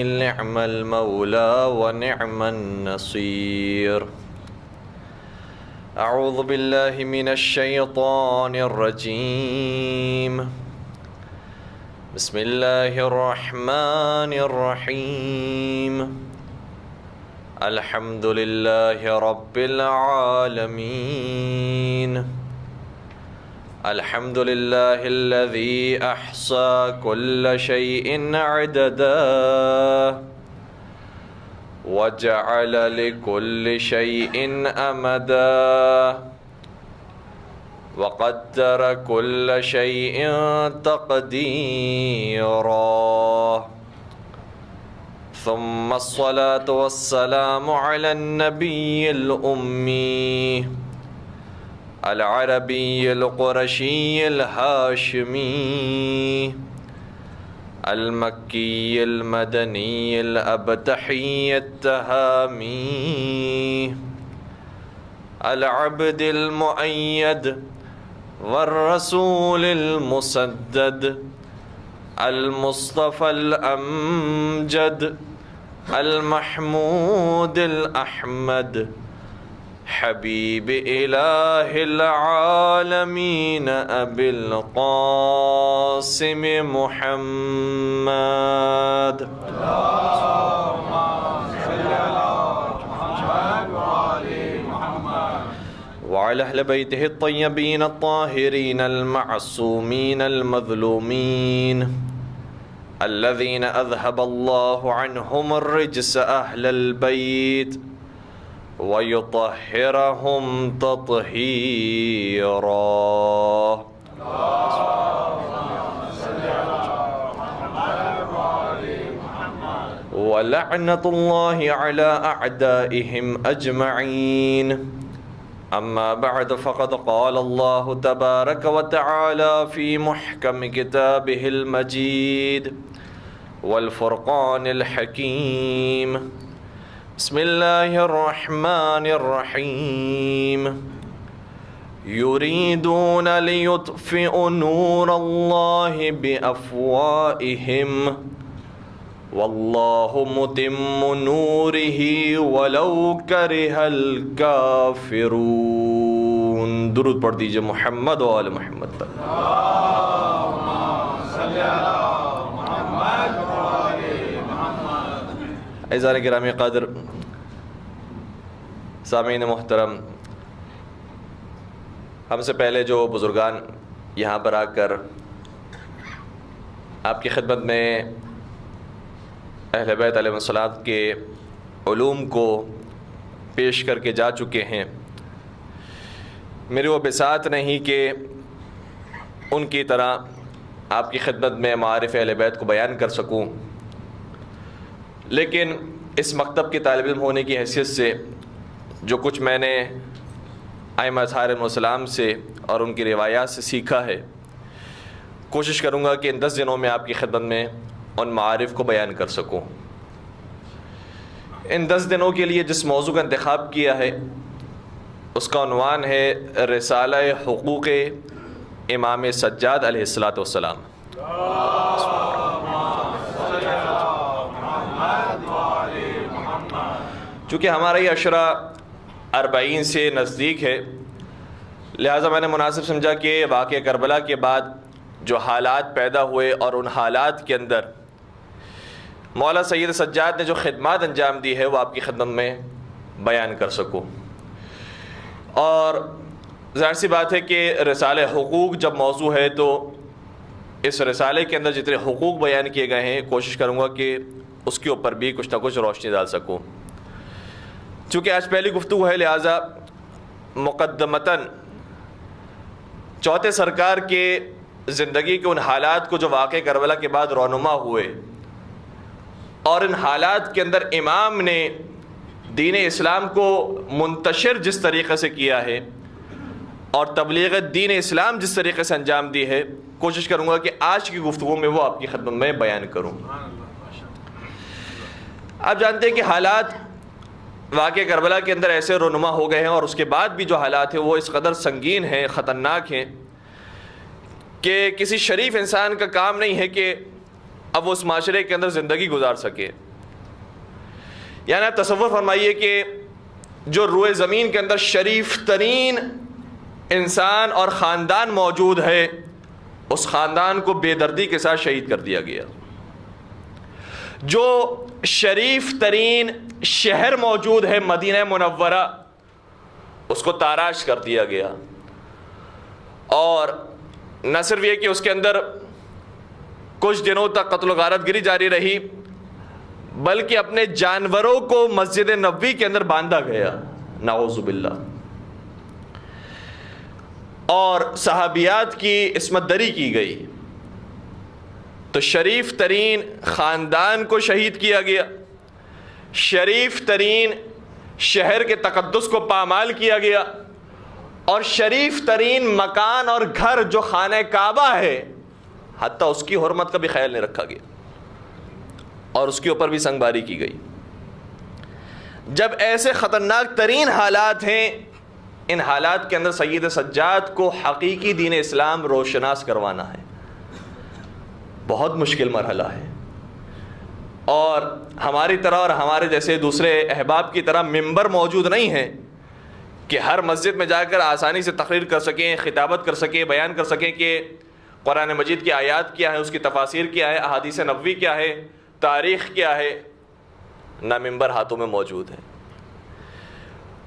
نعم المولى ونعم النصير. أعوذ بالله من الشيطان الرجيم. بسم الله الرحمن الرحيم. الحمد لله رب العالمين. الحمد لله الذي أحصى كل شيء عددا وجعل لكل شيء أمدا وقدر كل شيء تقديرا. ثم الصلاة والسلام على النبي الأمي العربي القرشي الهاشمي المكي المدني الأبتحي التهامي العبد المؤيد والرسول المسدد المصطفى الأمجد المحمود الأحمد حبيب إله العالمين أبي القاسم محمد. اللهم صل على محمد وآل محمد وعلى أهل بيته الطيبين الطاهرين المعصومين المظلومين الذين أذهب الله عنهم الرجس أهل البيت ويطهرهم تطهيرا. ولعنة الله على أعدائهم أجمعين. أما بعد فقد قال الله تبارك وتعالى في محكم كتابه المجيد والفرقان الحكيم. بسم الله الرحمن الرحيم. يريدون ليطفئوا نور الله بأفواههم والله متم نوره ولو كره الكافرون. درود پڑھ دیجئے محمد و آل محمد پر. اللهم صل على محمد و آل محمد. اعزائے گرامی قدر، سامعین محترم، ہم سے پہلے جو بزرگان یہاں پر آ کر آپ کی خدمت میں اہل بیت علیہ السلام کے علوم کو پیش کر کے جا چکے ہیں، میری وہ بساط نہیں کہ ان کی طرح آپ کی خدمت میں معارف اہل بیت کو بیان کر سکوں، لیکن اس مکتب کے طالب علم ہونے کی حیثیت سے جو کچھ میں نے ائمہ اطہار علیہم السلام سے اور ان کی روایات سے سیکھا ہے، کوشش کروں گا کہ ان 10 دنوں میں آپ کی خدمت میں ان معارف کو بیان کر سکوں۔ ان 10 دنوں کے لیے جس موضوع کا انتخاب کیا ہے اس کا عنوان ہے رسالہ حقوق امام سجاد علیہ السلام۔ چونکہ ہمارا یہ عشرہ 40 سے نزدیک ہے، لہٰذا میں نے مناسب سمجھا کہ واقعہ کربلا کے بعد جو حالات پیدا ہوئے اور ان حالات کے اندر مولا سید سجاد نے جو خدمات انجام دی ہے وہ آپ کی خدمت میں بیان کر سکوں۔ اور ظاہر سی بات ہے کہ رسالہ حقوق جب موضوع ہے تو اس رسالے کے اندر جتنے حقوق بیان کیے گئے ہیں کوشش کروں گا کہ اس کے اوپر بھی کچھ نہ کچھ روشنی ڈال سکوں۔ چونکہ آج پہلی گفتگو ہے، لہٰذا مقدمتاً چوتھے سرکار کے زندگی کے ان حالات کو جو واقع کربلا کے بعد رونما ہوئے اور ان حالات کے اندر امام نے دین اسلام کو منتشر جس طریقے سے کیا ہے اور تبلیغ دین اسلام جس طریقے سے انجام دی ہے، کوشش کروں گا کہ آج کی گفتگو میں وہ آپ کی خدمت میں بیان کروں۔ آپ جانتے ہیں کہ حالات واقع کربلا کے اندر ایسے رونما ہو گئے ہیں اور اس کے بعد بھی جو حالات ہیں وہ اس قدر سنگین ہیں، خطرناک ہیں کہ کسی شریف انسان کا کام نہیں ہے کہ اب وہ اس معاشرے کے اندر زندگی گزار سکے. یعنی آپ تصور فرمائیے کہ جو روئے زمین کے اندر شریف ترین انسان اور خاندان موجود ہے، اس خاندان کو بے دردی کے ساتھ شہید کر دیا گیا. جو شریف ترین شہر موجود ہے مدینہ منورہ، اس کو تاراش کر دیا گیا. اور نہ صرف یہ کہ اس کے اندر کچھ دنوں تک قتل و غارت گری جاری رہی، بلکہ اپنے جانوروں کو مسجد نبوی کے اندر باندھا گیا، نعوذ باللہ. اور صحابیات کی عصمت دری کی گئی. تو شریف ترین خاندان کو شہید کیا گیا، شریف ترین شہر کے تقدس کو پامال کیا گیا، اور شریف ترین مکان اور گھر جو خانہ کعبہ ہے، حتیٰ اس کی حرمت کا بھی خیال نہیں رکھا گیا اور اس کے اوپر بھی سنگ باری کی گئی. جب ایسے خطرناک ترین حالات ہیں، ان حالات کے اندر سید سجاد کو حقیقی دین اسلام روشناس کروانا ہے، بہت مشکل مرحلہ ہے. اور ہماری طرح اور ہمارے جیسے دوسرے احباب کی طرح ممبر موجود نہیں ہیں کہ ہر مسجد میں جا کر آسانی سے تقریر کر سکیں، خطابت کر سکیں، بیان کر سکیں کہ قرآن مجید کی آیات کیا ہے، اس کی تفاسیر کیا ہے، احادیث نبوی کیا ہے، تاریخ کیا ہے. نہ ممبر ہاتھوں میں موجود ہے.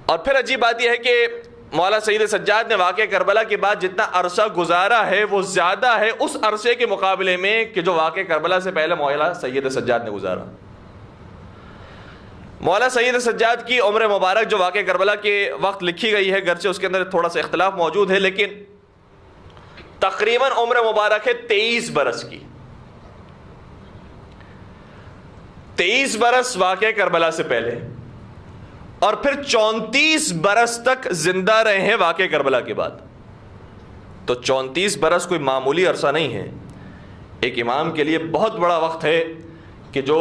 اور پھر عجیب بات یہ ہے کہ مولا سید سجاد نے واقعہ کربلا کے بعد جتنا عرصہ گزارا ہے وہ زیادہ ہے اس عرصے کے مقابلے میں کہ جو واقعہ کربلا سے پہلے مولا سید سجاد نے گزارا. مولا سید سجاد کی عمر مبارک جو واقعہ کربلا کے وقت لکھی گئی ہے، گرچہ اس کے اندر تھوڑا سا اختلاف موجود ہے، لیکن تقریباً عمر مبارک ہے 23 برس کی. 23 برس واقعہ کربلا سے پہلے، اور پھر 34 برس تک زندہ رہے ہیں واقعہ کربلا کے بعد. تو 34 برس کوئی معمولی عرصہ نہیں ہے. ایک امام کے لیے بہت بڑا وقت ہے کہ جو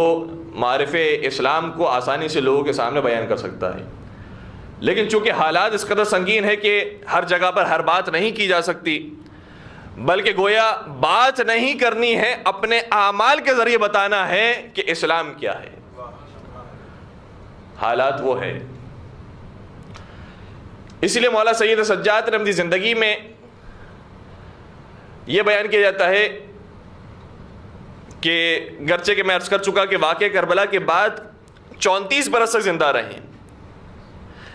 معرف اسلام کو آسانی سے لوگوں کے سامنے بیان کر سکتا ہے. لیکن چونکہ حالات اس قدر سنگین ہے کہ ہر جگہ پر ہر بات نہیں کی جا سکتی، بلکہ گویا بات نہیں کرنی ہے، اپنے اعمال کے ذریعے بتانا ہے کہ اسلام کیا ہے. حالات وہ ہے. اسی لیے مولا سید سجاد نے اپنی زندگی میں یہ بیان کیا جاتا ہے کہ گرچہ کہ میں عرض کر چکا کہ واقعہ کربلا کے بعد 34 برس تک زندہ رہے،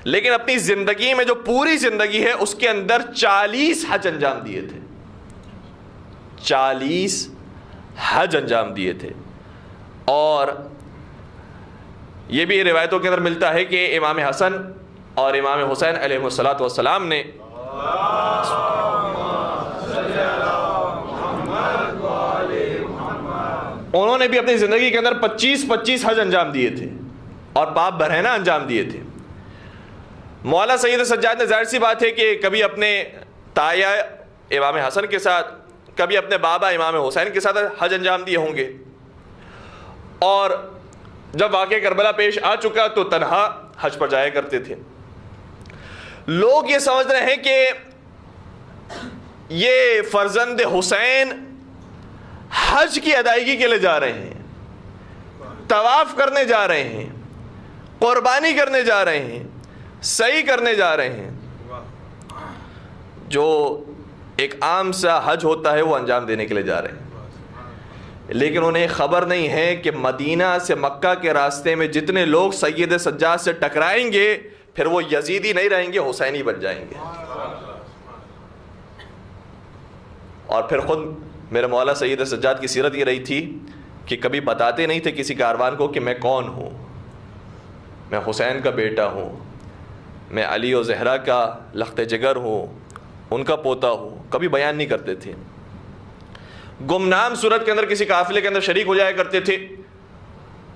لیکن اپنی زندگی میں جو پوری زندگی ہے اس کے اندر 40 حج انجام دیے تھے. 40 حج انجام دیے تھے. اور یہ بھی روایتوں کے اندر ملتا ہے کہ امام حسن اور امام حسین علیہ الصلوۃ والسلام نے انہوں نے بھی اپنی زندگی کے اندر 25 حج انجام دیے تھے اور پاپ برہنہ انجام دیے تھے. مولا سید سجاد نے ظاہر سی بات ہے کہ کبھی اپنے تایا امام حسن کے ساتھ، کبھی اپنے بابا امام حسین کے ساتھ حج انجام دیے ہوں گے. اور جب واقعہ کربلا پیش آ چکا تو تنہا حج پر جایا کرتے تھے. لوگ یہ سمجھ رہے ہیں کہ یہ فرزند حسین حج کی ادائیگی کے لیے جا رہے ہیں، طواف کرنے جا رہے ہیں، قربانی کرنے جا رہے ہیں، سعی کرنے جا رہے ہیں. جو ایک عام سا حج ہوتا ہے وہ انجام دینے کے لیے جا رہے ہیں. لیکن انہیں خبر نہیں ہے کہ مدینہ سے مکہ کے راستے میں جتنے لوگ سید سجاد سے ٹکرائیں گے پھر وہ یزیدی نہیں رہیں گے، حسینی بن جائیں گے. اور پھر خود میرے مولا سید سجاد کی سیرت یہ رہی تھی کہ کبھی بتاتے نہیں تھے کسی کاروان کو کہ میں کون ہوں. میں حسین کا بیٹا ہوں، میں علی و زہرا کا لخت جگر ہوں، ان کا پوتا ہوں. کبھی بیان نہیں کرتے تھے. گمنام صورت کے اندر کسی قافلے کے اندر شریک ہو جایا کرتے تھے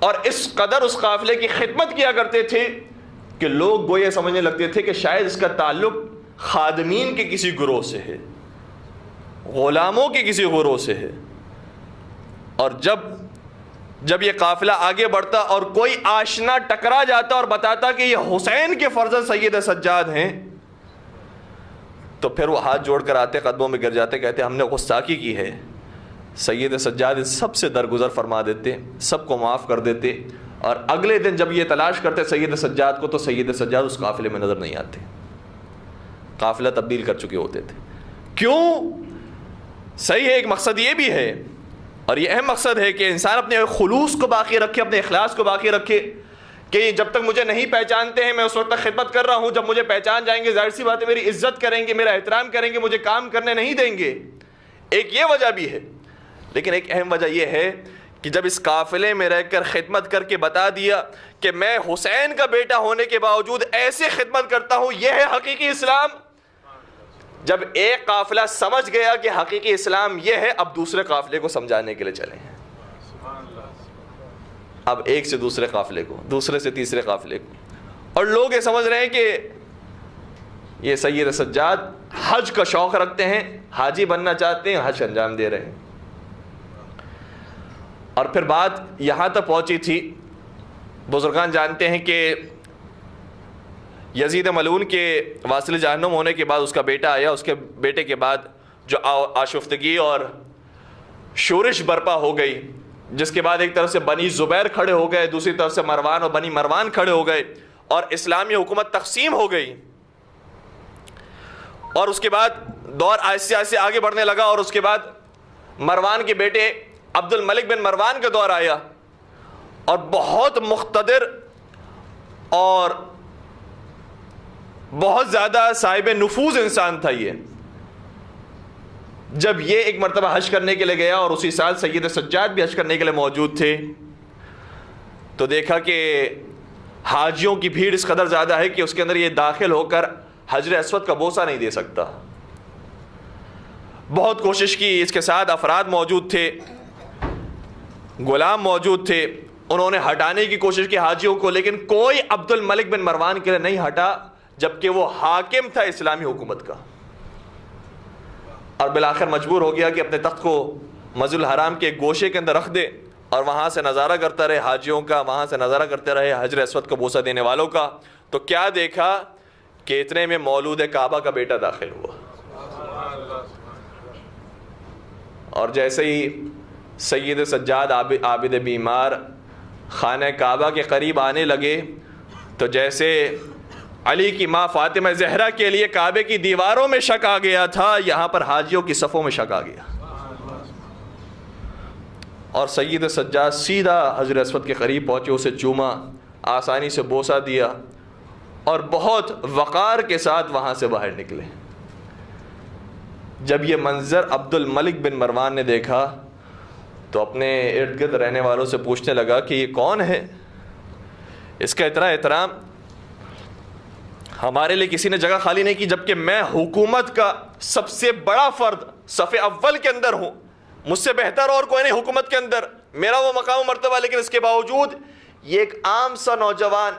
اور اس قدر اس قافلے کی خدمت کیا کرتے تھے کہ لوگ گویا سمجھنے لگتے تھے کہ شاید اس کا تعلق خادمین کے کسی گروہ سے ہے، غلاموں کے کسی گروہ سے ہے. اور جب یہ قافلہ آگے بڑھتا اور کوئی آشنا ٹکرا جاتا اور بتاتا کہ یہ حسین کے فرزند سید سجاد ہیں تو پھر وہ ہاتھ جوڑ کر آتے، قدموں میں گر جاتے، کہتے ہم نے گستاخی کی ہے، سید سجاد سب سے درگزر فرما دیتے، سب کو معاف کر دیتے، اور اگلے دن جب یہ تلاش کرتے سید سجاد کو تو سید سجاد اس قافلے میں نظر نہیں آتے، قافلہ تبدیل کر چکے ہوتے تھے۔ کیوں؟ صحیح ہے، ایک مقصد یہ بھی ہے، اور یہ اہم مقصد ہے کہ انسان اپنے خلوص کو باقی رکھے، اپنے اخلاص کو باقی رکھے، کہ جب تک مجھے نہیں پہچانتے ہیں میں اس وقت تک خدمت کر رہا ہوں، جب مجھے پہچان جائیں گے ظاہر سی بات ہے میری عزت کریں گے، میرا احترام کریں گے، مجھے کام کرنے نہیں دیں گے۔ ایک یہ وجہ بھی ہے، لیکن ایک اہم وجہ یہ ہے کہ جب اس قافلے میں رہ کر خدمت کر کے بتا دیا کہ میں حسین کا بیٹا ہونے کے باوجود ایسے خدمت کرتا ہوں، یہ ہے حقیقی اسلام۔ جب ایک قافلہ سمجھ گیا کہ حقیقی اسلام یہ ہے، اب دوسرے قافلے کو سمجھانے کے لیے چلیں، اب ایک سے دوسرے قافلے کو، دوسرے سے تیسرے قافلے کو، اور لوگ یہ سمجھ رہے ہیں کہ یہ سید سجاد حج کا شوق رکھتے ہیں، حاجی بننا چاہتے ہیں، حج انجام دے رہے ہیں۔ اور پھر بات یہاں تک پہنچی تھی، بزرگان جانتے ہیں کہ یزید ملعون کے واصل جہنم ہونے کے بعد اس کا بیٹا آیا، اس کے بیٹے کے بعد جو آشفتگی اور شورش برپا ہو گئی، جس کے بعد ایک طرف سے بنی زبیر کھڑے ہو گئے، دوسری طرف سے مروان اور بنی مروان کھڑے ہو گئے، اور اسلامی حکومت تقسیم ہو گئی، اور اس کے بعد دور آہستہ آہستہ آگے بڑھنے لگا، اور اس کے بعد مروان کے بیٹے عبد الملک بن مروان کا دور آیا، اور بہت مقتدر اور بہت زیادہ صاحب نفوذ انسان تھا یہ۔ جب یہ ایک مرتبہ حج کرنے کے لیے گیا، اور اسی سال سید سجاد بھی حج کرنے کے لیے موجود تھے، تو دیکھا کہ حاجیوں کی بھیڑ اس قدر زیادہ ہے کہ اس کے اندر یہ داخل ہو کر حجر اسود کا بوسہ نہیں دے سکتا۔ بہت کوشش کی، اس کے ساتھ افراد موجود تھے، غلام موجود تھے، انہوں نے ہٹانے کی کوشش کی حاجیوں کو، لیکن کوئی عبد الملک بن مروان کے لیے نہیں ہٹا، جبکہ وہ حاکم تھا اسلامی حکومت کا، اور بالآخر مجبور ہو گیا کہ اپنے تخت کو مسجد الحرام کے گوشے کے اندر رکھ دے، اور وہاں سے نظارہ کرتا رہے حاجیوں کا، وہاں سے نظارہ کرتے رہے حجر اسود کو بوسہ دینے والوں کا۔ تو کیا دیکھا کہ اتنے میں مولود کعبہ کا بیٹا داخل ہوا، اور جیسے ہی سید سجاد عابد بیمار خانہ کعبہ کے قریب آنے لگے، تو جیسے علی کی ماں فاطمہ زہرا کے لیے کعبے کی دیواروں میں شک آ گیا تھا، یہاں پر حاجیوں کی صفوں میں شک آ گیا، اور سید سجاد سیدھا حجر اسود کے قریب پہنچے، اسے چوما، آسانی سے بوسہ دیا، اور بہت وقار کے ساتھ وہاں سے باہر نکلے۔ جب یہ منظر عبد الملک بن مروان نے دیکھا تو اپنے ارد گرد رہنے والوں سے پوچھنے لگا کہ یہ کون ہے، اس کا اتنا احترام، ہمارے لیے کسی نے جگہ خالی نہیں کی، جبکہ میں حکومت کا سب سے بڑا فرد صف اول کے اندر ہوں، مجھ سے بہتر اور کوئی نہیں حکومت کے اندر، میرا وہ مقام و مرتبہ، لیکن اس کے باوجود یہ ایک عام سا نوجوان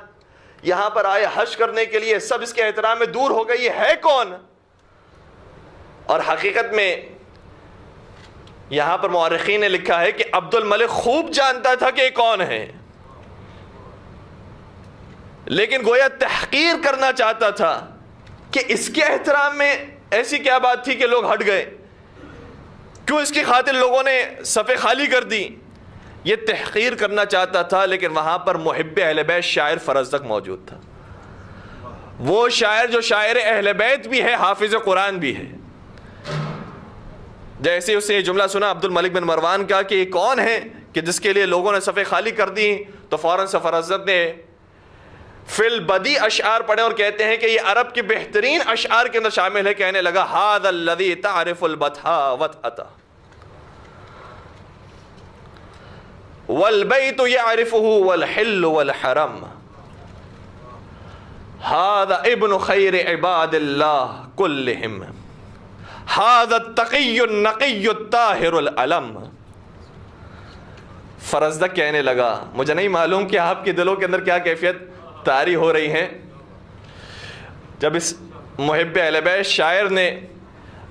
یہاں پر آئے حج کرنے کے لیے، سب اس کے احترام میں دور ہو گئے، یہ ہے کون؟ اور حقیقت میں یہاں پر مورخین نے لکھا ہے کہ عبد الملک خوب جانتا تھا کہ یہ کون ہے، لیکن گویا تحقیر کرنا چاہتا تھا کہ اس کے احترام میں ایسی کیا بات تھی کہ لوگ ہٹ گئے، کیوں اس کی خاطر لوگوں نے صفیں خالی کر دی، یہ تحقیر کرنا چاہتا تھا۔ لیکن وہاں پر محب اہل بیت شاعر فرزدق موجود تھا، وہ شاعر جو شاعر اہل بیت بھی ہے، حافظ قرآن بھی ہے۔ جیسے اس نے یہ جملہ سنا عبد الملک بن مروان کا کہ یہ کون ہے کہ جس کے لیے لوگوں نے صفیں خالی کر دی، تو فوراً سے فرزدق نے فی البدی اشعار پڑھے، اور کہتے ہیں کہ یہ عرب کی بہترین اشعار کے اندر شامل ہے۔ کہنے لگا ھذا الذی تعرف البطحاء وطأتا والبیت یعرفہ والحل والحرم، ھذا ابن خیر عباد اللہ کلہم، ھذا التقی النقی الطاہر العلم۔ فرزدق کہنے لگا مجھے نہیں معلوم کہ آپ کے دلوں کے اندر کیا کیفیت طاری ہو رہی ہیں، جب اس محب اہل بیت شاعر نے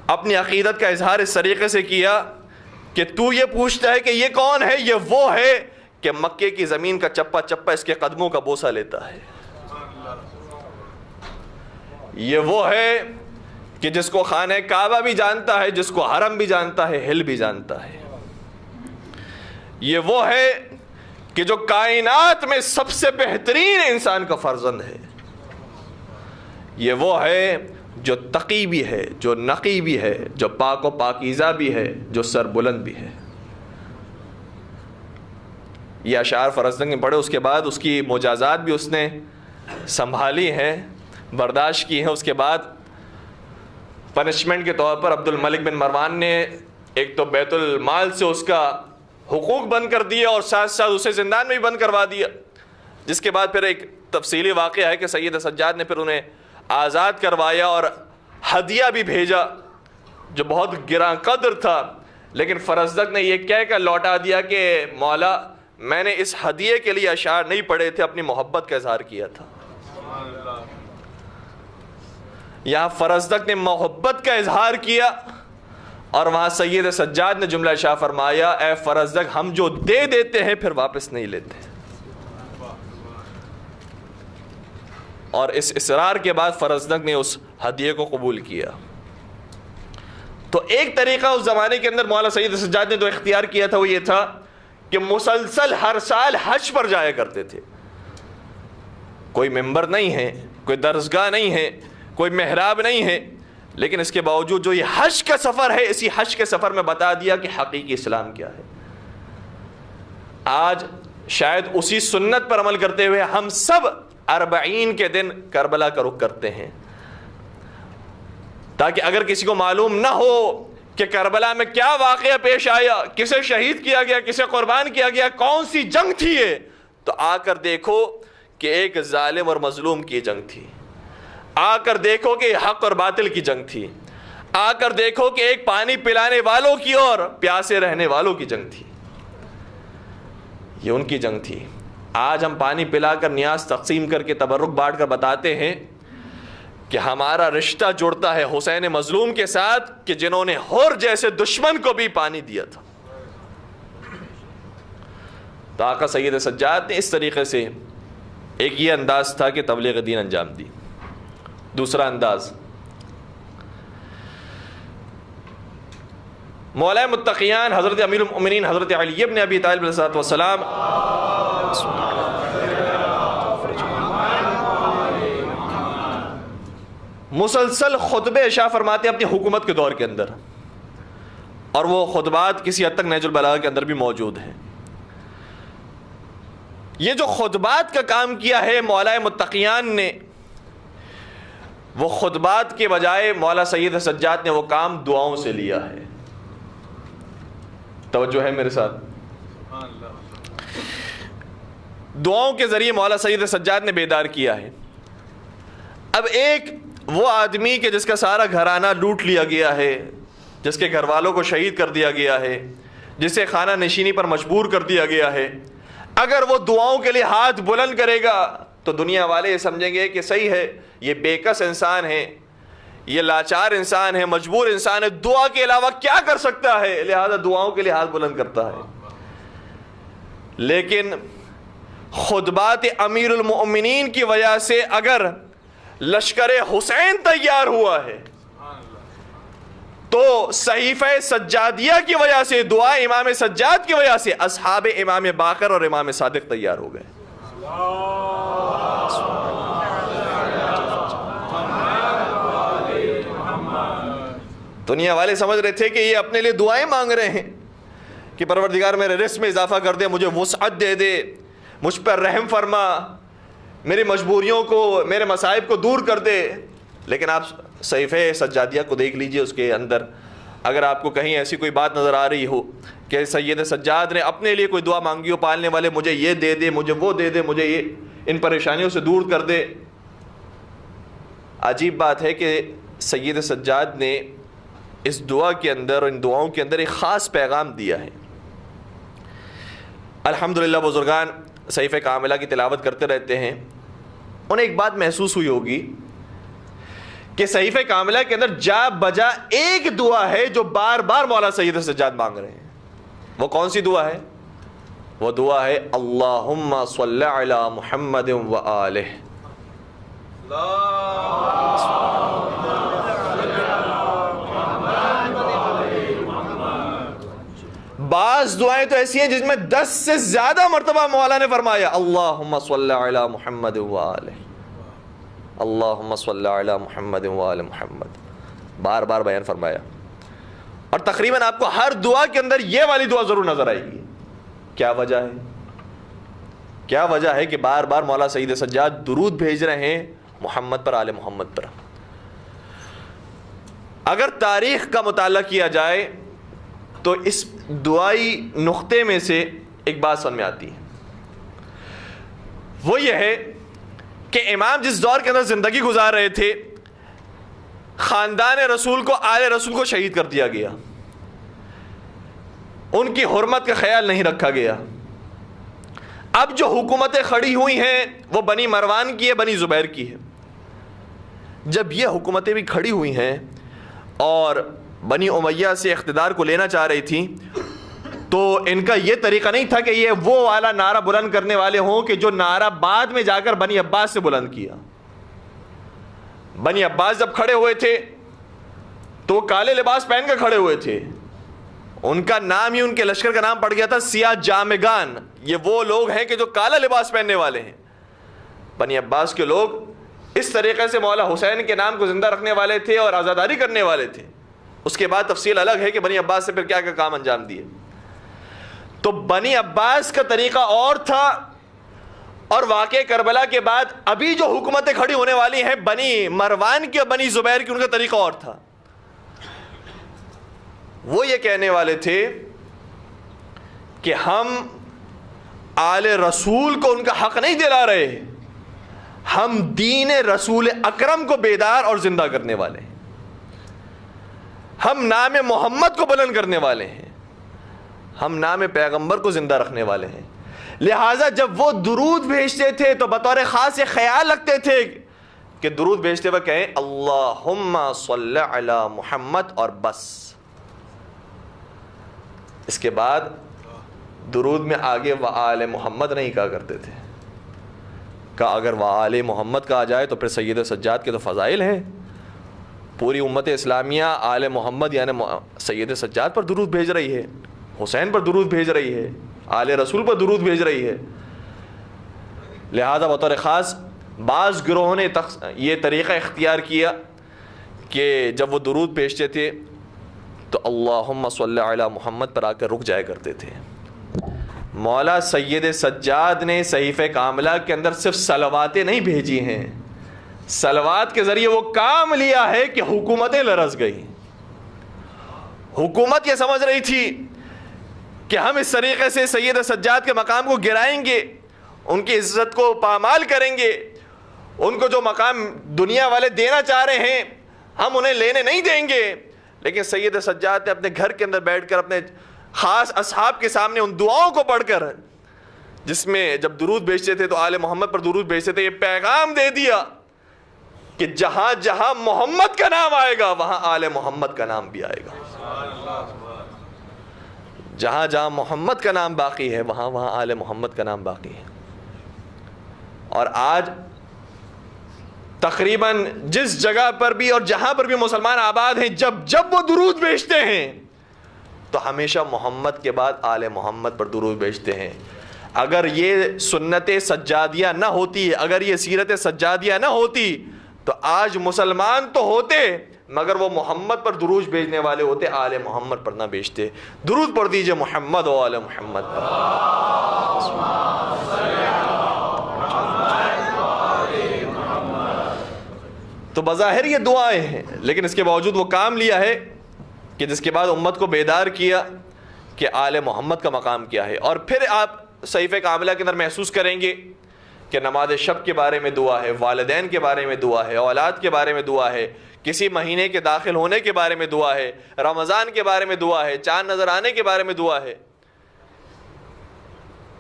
اپنی عقیدت کا اظہار اس طریقے سے کیا کہ تو یہ پوچھتا ہے کہ یہ کون ہے، یہ وہ ہے کہ مکے کی زمین کا چپا چپا اس کے قدموں کا بوسہ لیتا ہے، یہ وہ ہے کہ جس کو خانہ کعبہ بھی جانتا ہے، جس کو حرم بھی جانتا ہے، ہل بھی جانتا ہے۔ یہ وہ ہے کہ جو کائنات میں سب سے بہترین انسان کا فرزند ہے، یہ وہ ہے جو تقی بھی ہے، جو نقی بھی ہے، جو پاک و پاکیزہ بھی ہے، جو سربلند بھی ہے۔ یہ اشعار فرزدق نے پڑھے، اس کے بعد اس کی مجازات بھی اس نے سنبھالی ہیں، برداشت کی ہیں۔ اس کے بعد پنشمنٹ کے طور پر عبد الملک بن مروان نے ایک تو بیت المال سے اس کا حقوق بند کر دیا اور ساتھ ساتھ اسے زندان میں بھی بند کروا دیا، جس کے بعد پھر ایک تفصیلی واقعہ ہے کہ سید سجاد نے پھر انہیں آزاد کروایا اور ہدیہ بھی بھیجا جو بہت گراں قدر تھا، لیکن فرزدق نے یہ کہہ کر لوٹا دیا کہ مولا میں نے اس ہدیے کے لیے اشعار نہیں پڑھے تھے، اپنی محبت کا اظہار کیا تھا۔ یہاں فرزدق نے محبت کا اظہار کیا اور وہاں سید سجاد نے جملہ شاہ فرمایا، اے فرزدق ہم جو دے دیتے ہیں پھر واپس نہیں لیتے۔ اور اس اصرار کے بعد فرزدق نے اس ہدیے کو قبول کیا۔ تو ایک طریقہ اس زمانے کے اندر مولا سید سجاد نے جو اختیار کیا تھا وہ یہ تھا کہ مسلسل ہر سال حج پر جایا کرتے تھے۔ کوئی ممبر نہیں ہے، کوئی درسگاہ نہیں ہے، کوئی محراب نہیں ہے، لیکن اس کے باوجود جو یہ حج کا سفر ہے، اسی حج کے سفر میں بتا دیا کہ حقیقی اسلام کیا ہے۔ آج شاید اسی سنت پر عمل کرتے ہوئے ہم سب 40 کے دن کربلا کا رخ کرتے ہیں، تاکہ اگر کسی کو معلوم نہ ہو کہ کربلا میں کیا واقعہ پیش آیا، کسے شہید کیا گیا، کسے قربان کیا گیا، کون سی جنگ تھی یہ، تو آ کر دیکھو کہ ایک ظالم اور مظلوم کی جنگ تھی، آ کر دیکھو کہ حق اور باطل کی جنگ تھی، آ کر دیکھو کہ ایک پانی پلانے والوں کی اور پیاسے رہنے والوں کی جنگ تھی، یہ ان کی جنگ تھی۔ آج ہم پانی پلا کر نیاز تقسیم کر کے تبرک بانٹ کر بتاتے ہیں کہ ہمارا رشتہ جڑتا ہے حسین مظلوم کے ساتھ کہ جنہوں نے ہور جیسے دشمن کو بھی پانی دیا تھا۔ تو آقا سید سجاد نے اس طریقے سے ایک یہ انداز تھا کہ تبلیغ دین انجام دی۔ دوسرا انداز مولا متقیان حضرت امیر المؤمنین حضرت علی بن ابی طالب علیہ السلام مسلسل خطبے ارشاد فرماتے ہیں اپنی حکومت کے دور کے اندر، اور وہ خطبات کسی حد تک نہج البلاغہ کے اندر بھی موجود ہیں۔ یہ جو خطبات کا کام کیا ہے مولا متقیان نے، وہ خطبات کے بجائے مولا سید سجاد نے وہ کام دعاؤں سے لیا ہے۔ توجہ ہے میرے ساتھ؟ دعاؤں کے ذریعے مولا سید سجاد نے بیدار کیا ہے۔ اب ایک وہ آدمی کہ جس کا سارا گھرانہ لوٹ لیا گیا ہے، جس کے گھر والوں کو شہید کر دیا گیا ہے، جسے خانہ نشینی پر مجبور کر دیا گیا ہے، اگر وہ دعاؤں کے لیے ہاتھ بلند کرے گا تو دنیا والے یہ سمجھیں گے کہ صحیح ہے، یہ بے کس انسان ہے، یہ لاچار انسان ہے، مجبور انسان ہے، دعا کے علاوہ کیا کر سکتا ہے، لہذا دعاؤں کے لیے ہاتھ بلند کرتا ہے۔ لیکن خطبات امیر المؤمنین کی وجہ سے اگر لشکر حسین تیار ہوا ہے تو صحیفہ سجادیہ کی وجہ سے، دعا امام سجاد کی وجہ سے اصحاب امام باقر اور امام صادق تیار ہو گئے۔ دنیا والے سمجھ رہے تھے کہ یہ اپنے لیے دعائیں مانگ رہے ہیں کہ پروردگار میرے رزق میں اضافہ کر دے، مجھے وسعت دے دے، مجھ پر رحم فرما، میری مجبوریوں کو، میرے مصائب کو دور کر دے۔ لیکن آپ صحیفہ سجادیہ کو دیکھ لیجئے، اس کے اندر اگر آپ کو کہیں ایسی کوئی بات نظر آ رہی ہو کہ سید سجاد نے اپنے لیے کوئی دعا مانگی ہو، پالنے والے مجھے یہ دے دے، مجھے وہ دے دے، مجھے یہ ان پریشانیوں سے دور کر دے، عجیب بات ہے کہ سید سجاد نے اس دعا کے اندر، ان دعاؤں کے اندر ایک خاص پیغام دیا ہے۔ الحمدللہ بزرگان صحیفہ کاملہ کی تلاوت کرتے رہتے ہیں، انہیں ایک بات محسوس ہوئی ہوگی کہ صحیفہ کاملہ کے اندر جا بجا ایک دعا ہے جو بار بار مولا سید سجاد مانگ رہے ہیں۔ وہ کون سی دعا ہے؟ وہ دعا ہے اللہم صلی علی محمد و آلہ۔ بعض بعض دعائیں تو ایسی ہیں جس میں 10 سے زیادہ مرتبہ مولا نے فرمایا اللہم صلی علی محمد وآلہ، اللہم صلی علی محمد وآل محمد، بار بار بیان فرمایا. اور تقریباً آپ کو ہر دعا کے اندر یہ والی دعا ضرور نظر آئے گی. کیا وجہ ہے؟ کیا وجہ ہے کہ بار بار مولا سید سجاد درود بھیج رہے ہیں محمد پر، آل محمد پر؟ اگر تاریخ کا مطالعہ کیا جائے تو اس دعائی نقطے میں سے ایک بات سمجھ میں آتی ہے، وہ یہ ہے کہ امام جس دور کے اندر زندگی گزار رہے تھے، خاندان رسول کو، آل رسول کو شہید کر دیا گیا، ان کی حرمت کا خیال نہیں رکھا گیا. اب جو حکومتیں کھڑی ہوئی ہیں وہ بنی مروان کی ہے، بنی زبیر کی ہے. جب یہ حکومتیں بھی کھڑی ہوئی ہیں اور بنی امیہ سے اقتدار کو لینا چاہ رہی تھیں، تو ان کا یہ طریقہ نہیں تھا کہ یہ وہ والا نعرہ بلند کرنے والے ہوں کہ جو نعرہ بعد میں جا کر بنی عباس سے بلند کیا. بنی عباس جب کھڑے ہوئے تھے تو وہ کالے لباس پہن کر کھڑے ہوئے تھے، ان کا نام ہی ان کے لشکر کا نام پڑ گیا تھا سیاہ جامگان. یہ وہ لوگ ہیں کہ جو کالا لباس پہننے والے ہیں. بنی عباس کے لوگ اس طریقے سے مولا حسین کے نام کو زندہ رکھنے والے تھے اور آزاداری کرنے والے تھے. اس کے بعد تفصیل الگ ہے کہ بنی عباس سے پھر کیا کیا کام انجام دیے. تو بنی عباس کا طریقہ اور تھا، اور واقعہ کربلا کے بعد ابھی جو حکومتیں کھڑی ہونے والی ہیں بنی مروان کی اور بنی زبیر کی، ان کا طریقہ اور تھا. وہ یہ کہنے والے تھے کہ ہم آل رسول کو ان کا حق نہیں دلا رہے، ہم دین رسول اکرم کو بیدار اور زندہ کرنے والے ہیں، ہم نام محمد کو بلند کرنے والے ہیں، ہم نام پیغمبر کو زندہ رکھنے والے ہیں. لہٰذا جب وہ درود بھیجتے تھے تو بطور خاص یہ خیال رکھتے تھے کہ درود بھیجتے ہوئے کہیں اللہم صلی علی محمد اور بس. اس کے بعد درود میں آگے وآل محمد نہیں کہا کرتے تھے. کہ اگر وآل محمد کہا جائے تو پھر سید سجاد کے تو فضائل ہیں. پوری امت اسلامیہ آل محمد یعنی سید سجاد پر درود بھیج رہی ہے، حسین پر درود بھیج رہی ہے، آل رسول پر درود بھیج رہی ہے. لہذا بطور خاص بعض گروہوں نے یہ طریقہ اختیار کیا کہ جب وہ درود بھیجتے تھے تو اللہم صلی علی محمد پر آ کر رک جایا کرتے تھے. مولا سید سجاد نے صحیفہ کاملہ کے اندر صرف صلواتیں نہیں بھیجی ہیں، صلوات کے ذریعے وہ کام لیا ہے کہ حکومتیں لرز گئیں. حکومت یہ سمجھ رہی تھی کہ ہم اس طریقے سے سید سجاد کے مقام کو گرائیں گے، ان کی عزت کو پامال کریں گے، ان کو جو مقام دنیا والے دینا چاہ رہے ہیں ہم انہیں لینے نہیں دیں گے. لیکن سید سجاد نے اپنے گھر کے اندر بیٹھ کر اپنے خاص اصحاب کے سامنے ان دعاؤں کو پڑھ کر، جس میں جب درود بھیجتے تھے تو آل محمد پر درود بھیجتے تھے، یہ پیغام دے دیا کہ جہاں جہاں محمد کا نام آئے گا وہاں آل محمد کا نام بھی آئے گا، جہاں جہاں محمد کا نام باقی ہے وہاں وہاں آل محمد کا نام باقی ہے. اور آج تقریباً جس جگہ پر بھی اور جہاں پر بھی مسلمان آباد ہیں، جب وہ درود بھیجتے ہیں تو ہمیشہ محمد کے بعد آل محمد پر درود بھیجتے ہیں. اگر یہ سنت سجادیہ نہ ہوتی، اگر یہ سیرت سجادیہ نہ ہوتی تو آج مسلمان تو ہوتے مگر وہ محمد پر درود بھیجنے والے ہوتے، آل محمد پر نہ بھیجتے. درود پڑھ دیجئے محمد و آل محمد پر. تو بظاہر یہ دعائیں ہیں، لیکن اس کے باوجود وہ کام لیا ہے کہ جس کے بعد امت کو بیدار کیا کہ آل محمد کا مقام کیا ہے. اور پھر آپ صحیفہ کاملہ کے اندر محسوس کریں گے کہ نماز شب کے بارے میں دعا ہے، والدین کے بارے میں دعا ہے، اولاد کے بارے میں دعا ہے، کسی مہینے کے داخل ہونے کے بارے میں دعا ہے، رمضان کے بارے میں دعا ہے، چاند نظر آنے کے بارے میں دعا ہے.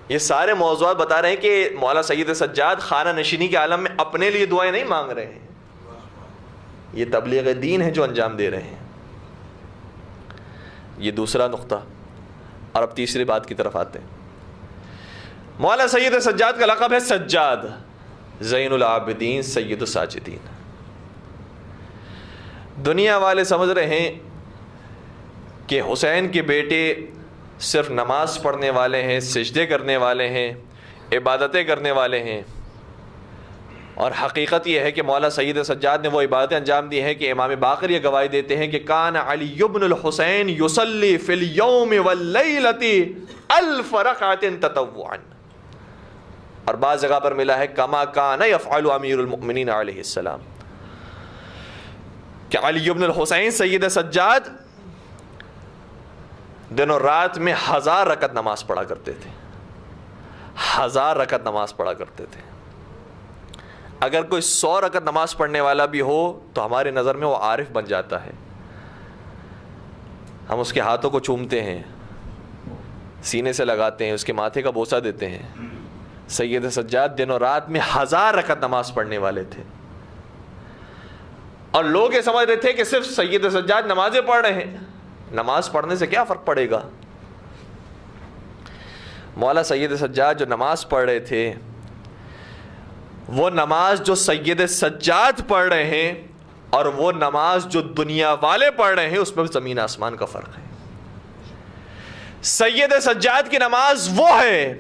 یہ سارے موضوعات بتا رہے ہیں کہ مولا سید سجاد خانہ نشینی کے عالم میں اپنے لیے دعائیں نہیں مانگ رہے ہیں، یہ تبلیغ دین ہے جو انجام دے رہے ہیں. یہ دوسرا نقطہ. اور اب تیسری بات کی طرف آتے ہیں. مولا سید سجاد کا لقب ہے سجاد، زین العابدین، سید الساجدین. دنیا والے سمجھ رہے ہیں کہ حسین کے بیٹے صرف نماز پڑھنے والے ہیں، سجدے کرنے والے ہیں، عبادتیں کرنے والے ہیں، اور حقیقت یہ ہے کہ مولا سید سجاد نے وہ عبادتیں انجام دی ہیں کہ امام باقر یہ گواہی دیتے ہیں کہ کان علی بن الحسین یصلی فی اليوم واللیلۃ 1000 رکعۃ تطوعا، اور بعض جگہ پر ملا ہے کما کان یفعل امیر المؤمنین علیہ السلام، کہ علی بن الحسین سید سجاد دن و رات میں 1000 رکعت نماز پڑھا کرتے تھے، 1000 رکعت نماز پڑھا کرتے تھے۔ اگر کوئی 100 رکعت نماز پڑھنے والا بھی ہو تو ہمارے نظر میں وہ عارف بن جاتا ہے، ہم اس کے ہاتھوں کو چومتے ہیں، سینے سے لگاتے ہیں، اس کے ماتھے کا بوسہ دیتے ہیں۔ سید سجاد دن و رات میں 1000 رکعت نماز پڑھنے والے تھے، اور لوگ یہ سمجھ رہے تھے کہ صرف سید سجاد نمازیں پڑھ رہے ہیں، نماز پڑھنے سے کیا فرق پڑے گا۔ مولا سید سجاد جو نماز پڑھ رہے تھے، وہ نماز جو سید سجاد پڑھ رہے ہیں اور وہ نماز جو دنیا والے پڑھ رہے ہیں، اس میں زمین آسمان کا فرق ہے۔ سید سجاد کی نماز وہ ہے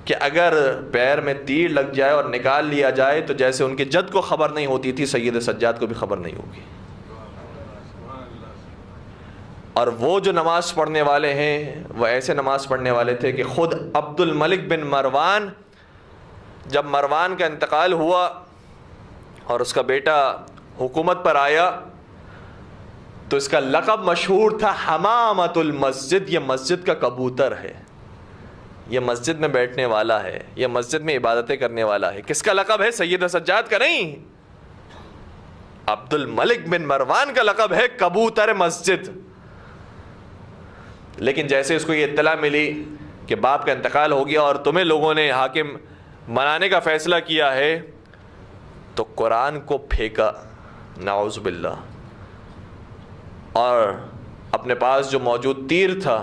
کہ اگر پیر میں تیر لگ جائے اور نکال لیا جائے تو جیسے ان کے جد کو خبر نہیں ہوتی تھی، سید سجاد کو بھی خبر نہیں ہوگی۔ اور وہ جو نماز پڑھنے والے ہیں وہ ایسے نماز پڑھنے والے تھے کہ خود عبد الملک بن مروان، جب مروان کا انتقال ہوا اور اس کا بیٹا حکومت پر آیا تو اس کا لقب مشہور تھا حمامۃ المسجد، یہ مسجد کا کبوتر ہے، یہ مسجد میں بیٹھنے والا ہے، یہ مسجد میں عبادتیں کرنے والا ہے۔ کس کا لقب ہے؟ سید سجاد کا نہیں، عبد الملک بن مروان کا لقب ہے کبوتر مسجد۔ لیکن جیسے اس کو یہ اطلاع ملی کہ باپ کا انتقال ہو گیا اور تمہیں لوگوں نے حاکم بنانے کا فیصلہ کیا ہے، تو قرآن کو پھینکا، نعوذ باللہ، اور اپنے پاس جو موجود تیر تھا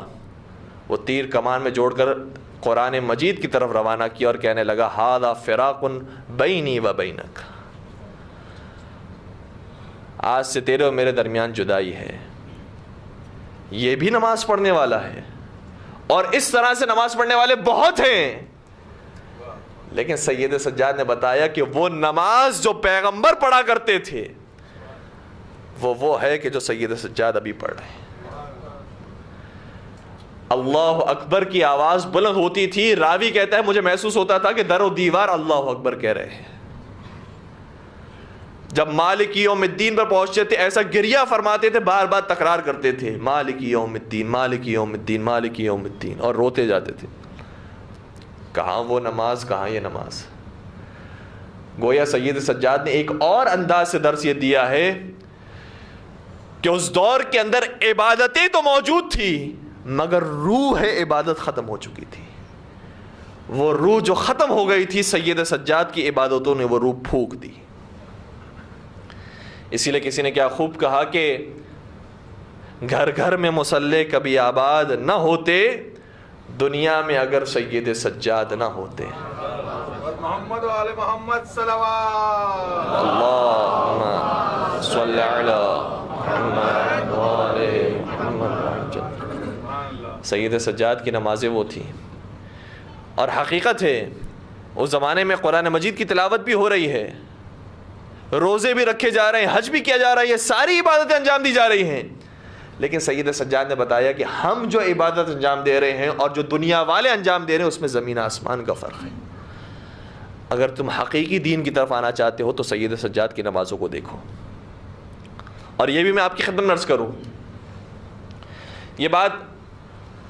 وہ تیر کمان میں جوڑ کر قرآن مجید کی طرف روانہ کیا اور کہنے لگا ھذا فراق بینی و بینک، آج سے تیرے اور میرے درمیان جدائی ہے۔ یہ بھی نماز پڑھنے والا ہے، اور اس طرح سے نماز پڑھنے والے بہت ہیں، لیکن سید سجاد نے بتایا کہ وہ نماز جو پیغمبر پڑھا کرتے تھے وہ ہے کہ جو سید سجاد ابھی پڑھ رہے ہیں۔ اللہ اکبر کی آواز بلند ہوتی تھی، راوی کہتا ہے مجھے محسوس ہوتا تھا کہ در و دیوار اللہ اکبر کہہ رہے ہیں۔ جب مالک یوم الدین پر پہنچتے تھے ایسا گریہ فرماتے تھے، بار بار تکرار کرتے تھے مالک یوم الدین، مالک یوم الدین، مالک یوم الدین، اور روتے جاتے تھے۔ کہاں وہ نماز، کہاں یہ نماز۔ گویا سید سجاد نے ایک اور انداز سے درس یہ دیا ہے کہ اس دور کے اندر عبادتیں تو موجود تھی مگر روح عبادت ختم ہو چکی تھی۔ وہ روح جو ختم ہو گئی تھی، سید سجاد کی عبادتوں نے وہ روح پھونک دی۔ اسی لیے کسی نے کیا خوب کہا کہ گھر گھر میں مصلی کبھی آباد نہ ہوتے، دنیا میں اگر سید سجاد نہ ہوتے۔ محمد و آل محمد صلوات اللہم صلی علی محمد و آل محمد۔ سید سجاد کی نمازیں وہ تھیں، اور حقیقت ہے اس زمانے میں قرآن مجید کی تلاوت بھی ہو رہی ہے، روزے بھی رکھے جا رہے ہیں، حج بھی کیا جا رہا ہے، یہ ساری عبادتیں انجام دی جا رہی ہیں، لیکن سید سجاد نے بتایا کہ ہم جو عبادت انجام دے رہے ہیں اور جو دنیا والے انجام دے رہے ہیں اس میں زمین آسمان کا فرق ہے۔ اگر تم حقیقی دین کی طرف آنا چاہتے ہو تو سید سجاد کی نمازوں کو دیکھو۔ اور یہ بھی میں آپ کی خدمت میں عرض کروں، یہ بات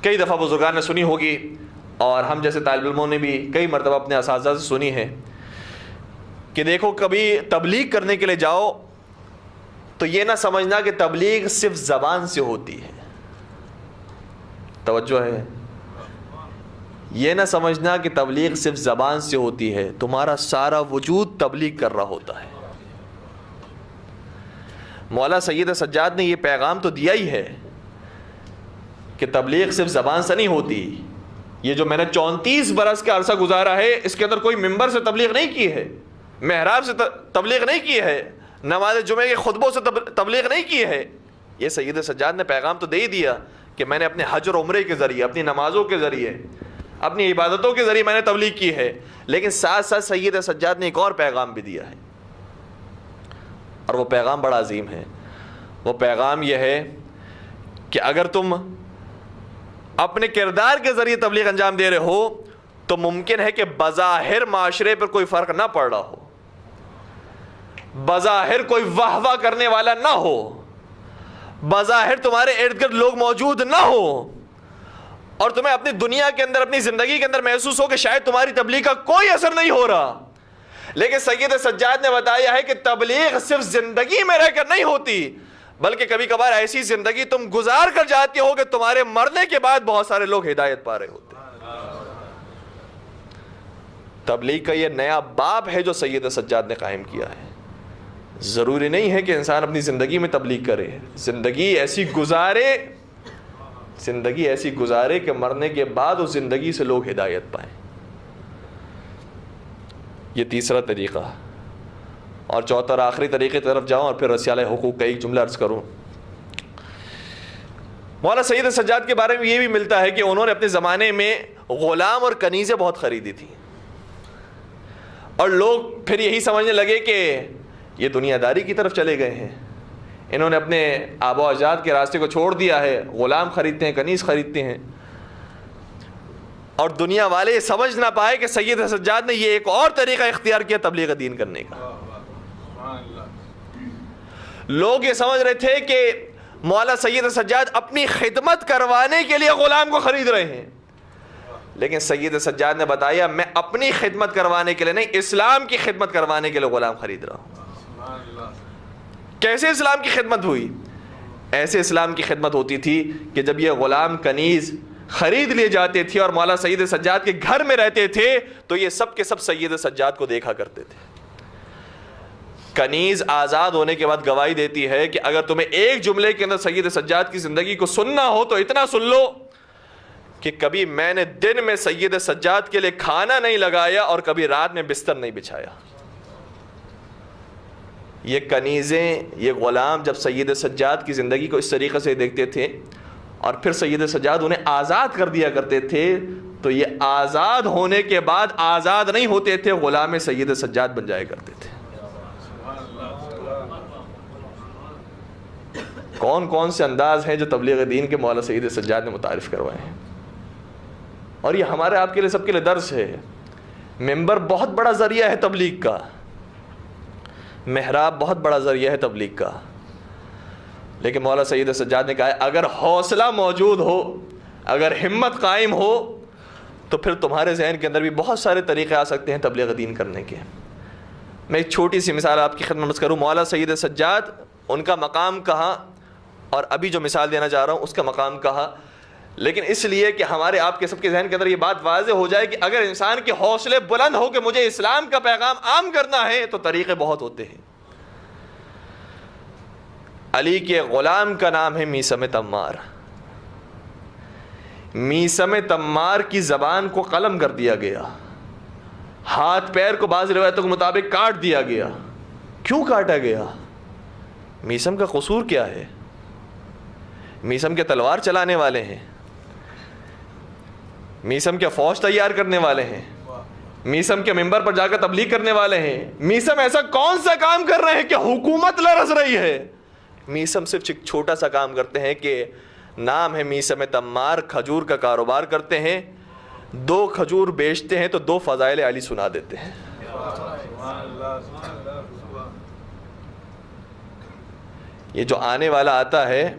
کئی دفعہ بزرگان نے سنی ہوگی اور ہم جیسے طالب علموں نے بھی کئی مرتبہ اپنے اساتذہ سے سنی ہے کہ دیکھو کبھی تبلیغ کرنے کے لیے جاؤ تو یہ نہ سمجھنا کہ تبلیغ صرف زبان سے ہوتی ہے، توجہ ہے، یہ نہ سمجھنا کہ تبلیغ صرف زبان سے ہوتی ہے، تمہارا سارا وجود تبلیغ کر رہا ہوتا ہے۔ مولا سید سجاد نے یہ پیغام تو دیا ہی ہے کہ تبلیغ صرف زبان سے نہیں ہوتی۔ یہ جو میں نے 34 برس کا عرصہ گزارا ہے اس کے اندر کوئی ممبر سے تبلیغ نہیں کی ہے، محراب سے تبلیغ نہیں کی ہے، نماز جمعے کے خطبوں سے تبلیغ نہیں کی ہے۔ یہ سید سجاد نے پیغام تو دے ہی دیا کہ میں نے اپنے حج اور عمرے کے ذریعے، اپنی نمازوں کے ذریعے، اپنی عبادتوں کے ذریعے میں نے تبلیغ کی ہے، لیکن ساتھ ساتھ سید سجاد نے ایک اور پیغام بھی دیا ہے، اور وہ پیغام بڑا عظیم ہے۔ وہ پیغام یہ ہے کہ اگر تم اپنے کردار کے ذریعے تبلیغ انجام دے رہے ہو تو ممکن ہے کہ بظاہر معاشرے پر کوئی فرق نہ پڑ رہا ہو، بظاہر کوئی واہ واہ کرنے والا نہ ہو، بظاہر تمہارے ارد گرد لوگ موجود نہ ہو، اور تمہیں اپنی دنیا کے اندر، اپنی زندگی کے اندر محسوس ہو کہ شاید تمہاری تبلیغ کا کوئی اثر نہیں ہو رہا، لیکن سید سجاد نے بتایا ہے کہ تبلیغ صرف زندگی میں رہ کر نہیں ہوتی، بلکہ کبھی کبھار ایسی زندگی تم گزار کر جاتے ہو کہ تمہارے مرنے کے بعد بہت سارے لوگ ہدایت پا رہے ہوتے ہیں۔ تبلیغ کا یہ نیا باب ہے جو سید سجاد نے قائم کیا ہے۔ ضروری نہیں ہے کہ انسان اپنی زندگی میں تبلیغ کرے، زندگی ایسی گزارے کہ مرنے کے بعد اس زندگی سے لوگ ہدایت پائیں۔ یہ تیسرا طریقہ، اور چوتھا اور آخری طریقے کی طرف جاؤں اور پھر رسالہ حقوق کا ایک جملہ عرض کروں۔ مولانا سید سجاد کے بارے میں یہ بھی ملتا ہے کہ انہوں نے اپنے زمانے میں غلام اور کنیزیں بہت خریدی تھی، اور لوگ پھر یہی سمجھنے لگے کہ یہ دنیا داری کی طرف چلے گئے ہیں، انہوں نے اپنے آبا و اجداد کے راستے کو چھوڑ دیا ہے، غلام خریدتے ہیں، کنیز خریدتے ہیں، اور دنیا والے سمجھ نہ پائے کہ سید سجاد نے یہ ایک اور طریقہ اختیار کیا تبلیغ دین کرنے کا۔ لوگ یہ سمجھ رہے تھے کہ مولا سید سجاد اپنی خدمت کروانے کے لیے غلام کو خرید رہے ہیں، لیکن سید سجاد نے بتایا میں اپنی خدمت کروانے کے لیے نہیں، اسلام کی خدمت کروانے کے لیے غلام خرید رہا ہوں۔ کیسے اسلام کی خدمت ہوئی؟ ایسے اسلام کی خدمت ہوتی تھی کہ جب یہ غلام کنیز خرید لیے جاتے تھے اور مولا سید سجاد کے گھر میں رہتے تھے تو یہ سب کے سب سید سجاد کو دیکھا کرتے تھے۔ کنیز آزاد ہونے کے بعد گواہی دیتی ہے کہ اگر تمہیں ایک جملے کے اندر سید سجاد کی زندگی کو سننا ہو تو اتنا سن لو کہ کبھی میں نے دن میں سید سجاد کے لیے کھانا نہیں لگایا اور کبھی رات میں بستر نہیں بچھایا۔ یہ کنیزیں، یہ غلام جب سید سجاد کی زندگی کو اس طریقے سے دیکھتے تھے اور پھر سید سجاد انہیں آزاد کر دیا کرتے تھے تو یہ آزاد ہونے کے بعد آزاد نہیں ہوتے تھے، غلام سید سجاد بن جایا کرتے تھے۔ کون کون سے انداز ہیں جو تبلیغ دین کے مولا سید سجاد نے متعارف کروائے ہیں، اور یہ ہمارے آپ کے لیے سب کے لیے درس ہے۔ ممبر بہت بڑا ذریعہ ہے تبلیغ کا، محراب بہت بڑا ذریعہ ہے تبلیغ کا، لیکن مولا سید سجاد نے کہا ہے اگر حوصلہ موجود ہو، اگر ہمت قائم ہو تو پھر تمہارے ذہن کے اندر بھی بہت سارے طریقے آ سکتے ہیں تبلیغ دین کرنے کے۔ میں ایک چھوٹی سی مثال آپ کی خدمت کروں۔ مولا سید سجاد، ان کا مقام کہاں، اور ابھی جو مثال دینا چاہ رہا ہوں اس کا مقام کہاں، لیکن اس لیے کہ ہمارے آپ کے سب کے ذہن کے اندر یہ بات واضح ہو جائے کہ اگر انسان کے حوصلے بلند ہو کہ مجھے اسلام کا پیغام عام کرنا ہے تو طریقے بہت ہوتے ہیں۔ علی کے غلام کا نام ہے میثم تمار۔ میثم تمار کی زبان کو قلم کر دیا گیا، ہاتھ پیر کو بعض روایتوں کے مطابق کاٹ دیا گیا۔ کیوں کاٹا گیا؟ میثم کا قصور کیا ہے؟ میثم کے تلوار چلانے والے ہیں، میثم کے فوج تیار کرنے والے ہیں، میثم کے ممبر پر جا کر تبلیغ کرنے والے ہیں۔ میثم ایسا کون سا کام کر رہے ہیں کہ حکومت لرز رہی ہے؟ میثم صرف ایک چھوٹا سا کام کرتے ہیں کہ نام ہے میثم تمار، کھجور کا کاروبار کرتے ہیں، 2 کھجور بیچتے ہیں تو 2 فضائل علی سنا دیتے ہیں۔ یہ جو آنے والا آتا ہے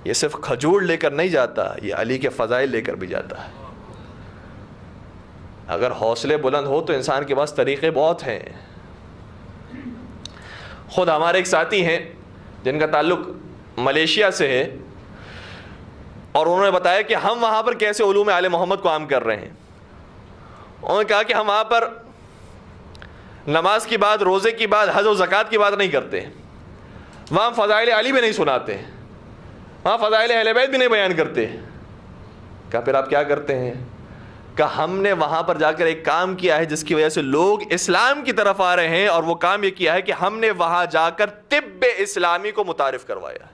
یہ صرف کھجور لے کر نہیں جاتا، یہ علی کے فضائل لے کر بھی جاتا ہے۔ اگر حوصلے بلند ہو تو انسان کے پاس طریقے بہت ہیں۔ خود ہمارے ایک ساتھی ہیں جن کا تعلق ملیشیا سے ہے، اور انہوں نے بتایا کہ ہم وہاں پر کیسے علوم آل محمد کو عام کر رہے ہیں۔ انہوں نے کہا کہ ہم وہاں پر نماز کی بات، روزے کی بات، حج و زکوٰۃ کی بات نہیں کرتے، وہاں فضائل علی بھی نہیں سناتے، وہاں فضائل اہل بیت بھی نہیں بیان کرتے۔ کہا پھر آپ کیا کرتے ہیں؟ کہا ہم نے وہاں پر جا کر ایک کام کیا ہے جس کی وجہ سے لوگ اسلام کی طرف آ رہے ہیں، اور وہ کام یہ کیا ہے کہ ہم نے وہاں جا کر طب اسلامی کو متعارف کروایا۔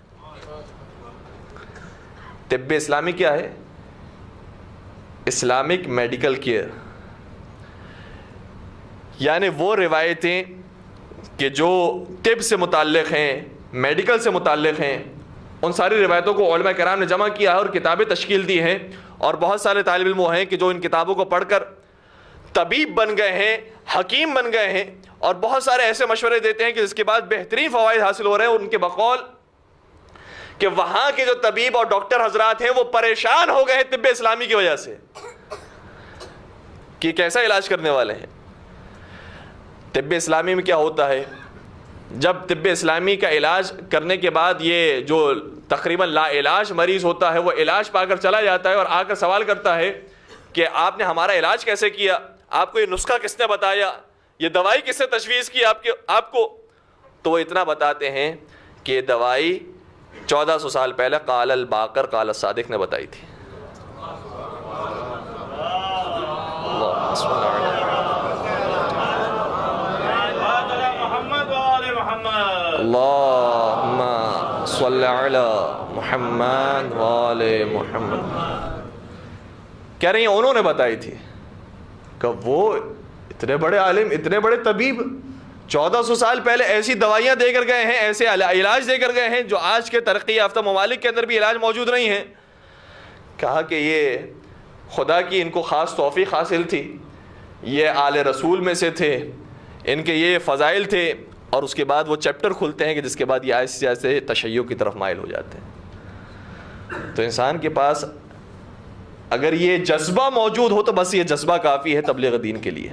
طب اسلامی کیا ہے؟ اسلامک میڈیکل کیئر، یعنی وہ روایتیں کہ جو طب سے متعلق ہیں، میڈیکل سے متعلق ہیں، ان ساری روایتوں کو علماء کرام نے جمع کیا ہے اور کتابیں تشکیل دی ہیں، اور بہت سارے طالب علم وہ ہیں کہ جو ان کتابوں کو پڑھ کر طبیب بن گئے ہیں، حکیم بن گئے ہیں، اور بہت سارے ایسے مشورے دیتے ہیں کہ جس کے بعد بہترین فوائد حاصل ہو رہے ہیں ان کے بقول کہ وہاں کے جو طبیب اور ڈاکٹر حضرات ہیں وہ پریشان ہو گئے ہیں طب اسلامی کی وجہ سے کہ کیسا علاج کرنے والے ہیں۔ طب اسلامی میں کیا ہوتا ہے؟ جب طب اسلامی کا علاج کرنے کے بعد یہ جو تقریباً لا علاج مریض ہوتا ہے وہ علاج پا کر چلا جاتا ہے اور آ کر سوال کرتا ہے کہ آپ نے ہمارا علاج کیسے کیا، آپ کو یہ نسخہ کس نے بتایا، یہ دوائی کس نے تجویز کی آپ کو، تو وہ اتنا بتاتے ہیں کہ یہ دوائی 1400 سال پہلے قال الباقر قال الصادق نے بتائی تھی۔ اللہم صلی علی محمد وآل محمد، کہہ رہی ہیں انہوں نے بتائی تھی کہ وہ اتنے بڑے عالم، اتنے بڑے طبیب 1400 سال پہلے ایسی دوائیاں دے کر گئے ہیں، ایسے علاج دے کر گئے ہیں جو آج کے ترقی یافتہ ممالک کے اندر بھی علاج موجود نہیں ہیں۔ کہا کہ یہ خدا کی ان کو خاص توفیق حاصل تھی، یہ آل رسول میں سے تھے، ان کے یہ فضائل تھے، اور اس کے بعد وہ چیپٹر کھلتے ہیں کہ جس کے بعد یہ ایسے ایسے تشیع کی طرف مائل ہو جاتے ہیں۔ تو انسان کے پاس اگر یہ جذبہ موجود ہو تو بس یہ جذبہ کافی ہے تبلیغ دین کے لیے،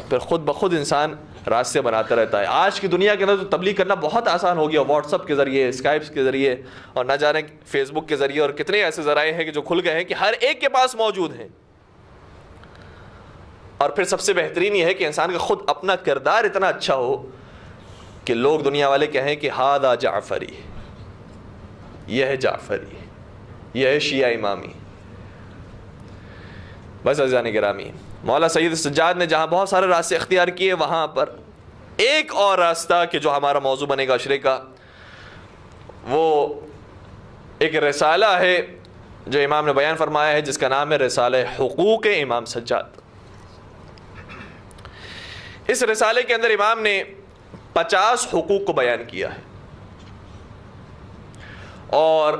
پھر خود بخود انسان راستے بناتا رہتا ہے۔ آج کی دنیا کے اندر تو تبلیغ کرنا بہت آسان ہو گیا، واٹس ایپ کے ذریعے، اسکائپس کے ذریعے، اور نہ جانے فیس بک کے ذریعے، اور کتنے ایسے ذرائع ہیں کہ جو کھل گئے ہیں کہ ہر ایک کے پاس موجود ہیں۔ اور پھر سب سے بہترین یہ ہے کہ انسان کا خود اپنا کردار اتنا اچھا ہو کہ لوگ دنیا والے کہیں کہ ہاذا جعفری، یہ ہے جعفری، یہ ہے شیعہ امامی۔ بس عزیزان گرامی، مولا سید سجاد نے جہاں بہت سارے راستے اختیار کیے، وہاں پر ایک اور راستہ کہ جو ہمارا موضوع بنے گا عشرے کا، وہ ایک رسالہ ہے جو امام نے بیان فرمایا ہے، جس کا نام ہے رسالہ حقوق امام سجاد۔ اس رسالے کے اندر امام نے 50 حقوق کو بیان کیا ہے، اور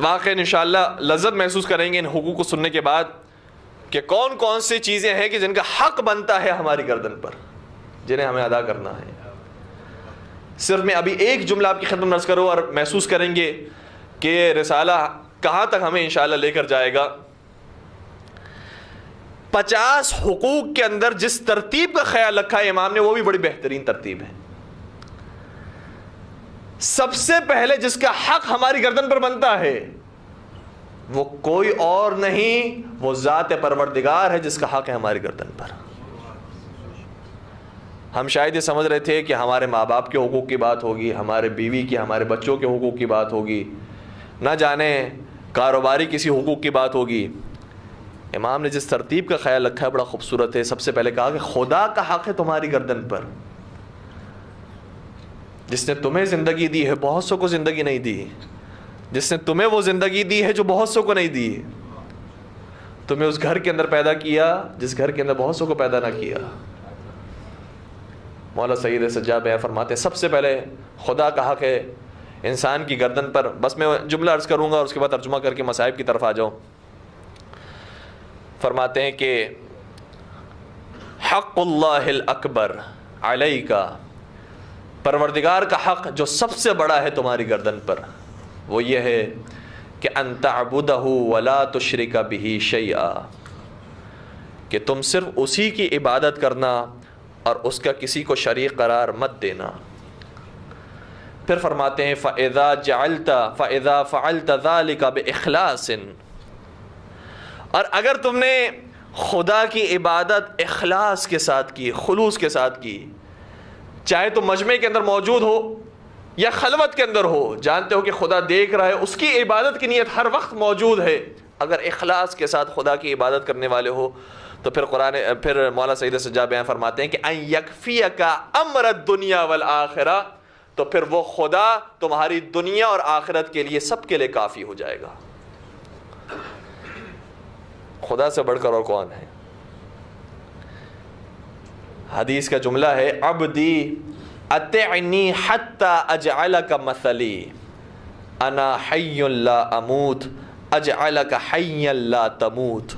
واقعی انشاءاللہ لذت محسوس کریں گے ان حقوق کو سننے کے بعد کہ کون کون سی چیزیں ہیں کہ جن کا حق بنتا ہے ہماری گردن پر، جنہیں ہمیں ادا کرنا ہے۔ صرف میں ابھی ایک جملہ آپ کی خدمت میں عرض کروں اور محسوس کریں گے کہ یہ رسالہ کہاں تک ہمیں انشاءاللہ لے کر جائے گا۔ 50 حقوق کے اندر جس ترتیب کا خیال رکھا ہے امام نے وہ بھی بڑی بہترین ترتیب ہے۔ سب سے پہلے جس کا حق ہماری گردن پر بنتا ہے وہ کوئی اور نہیں، وہ ذات پروردگار ہے جس کا حق ہے ہماری گردن پر۔ ہم شاید یہ سمجھ رہے تھے کہ ہمارے ماں باپ کے حقوق کی بات ہوگی، ہمارے بیوی کی، ہمارے بچوں کے حقوق کی بات ہوگی، نہ جانے کاروباری کسی حقوق کی بات ہوگی۔ امام نے جس ترتیب کا خیال رکھا ہے بڑا خوبصورت ہے۔ سب سے پہلے کہا کہ خدا کا حق ہے تمہاری گردن پر، جس نے تمہیں زندگی دی ہے، بہت سو کو زندگی نہیں دی، جس نے تمہیں وہ زندگی دی ہے جو بہت سو کو نہیں دی، تمہیں اس گھر کے اندر پیدا کیا جس گھر کے اندر بہت سو کو پیدا نہ کیا۔ مولا سید سجاد بیان فرماتے ہیں سب سے پہلے خدا کا حق ہے انسان کی گردن پر۔ بس میں جملہ عرض کروں گا اور اس کے بعد ترجمہ کر کے مصائب کی طرف آ جاؤں۔ فرماتے ہیں کہ حق اللہ الاکبر علیک، پروردگار کا حق جو سب سے بڑا ہے تمہاری گردن پر وہ یہ ہے کہ ان تعبدہ ولا تشرک بہ شیئا، کہ تم صرف اسی کی عبادت کرنا اور اس کا کسی کو شریک قرار مت دینا۔ پھر فرماتے ہیں فَإِذَا فَعَلْتَ ذَلِكَ بِإِخْلَاصٍ، اور اگر تم نے خدا کی عبادت اخلاص کے ساتھ کی، خلوص کے ساتھ کی، چاہے تم مجمع کے اندر موجود ہو یا خلوت کے اندر ہو، جانتے ہو کہ خدا دیکھ رہا ہے، اس کی عبادت کی نیت ہر وقت موجود ہے، اگر اخلاص کے ساتھ خدا کی عبادت کرنے والے ہو تو پھر مولا سید سجاد بیان فرماتے ہیں کہ ان یکفیک امر الدنیا والآخرہ، تو پھر وہ خدا تمہاری دنیا اور آخرت کے لیے سب کے لیے کافی ہو جائے گا۔ خدا سے بڑھ کر اور کون ہے؟ حدیث کا جملہ ہے عبدی اطعنی حتی اجعلک مثلی انا حی لا اموت اجعلک حی لا تموت.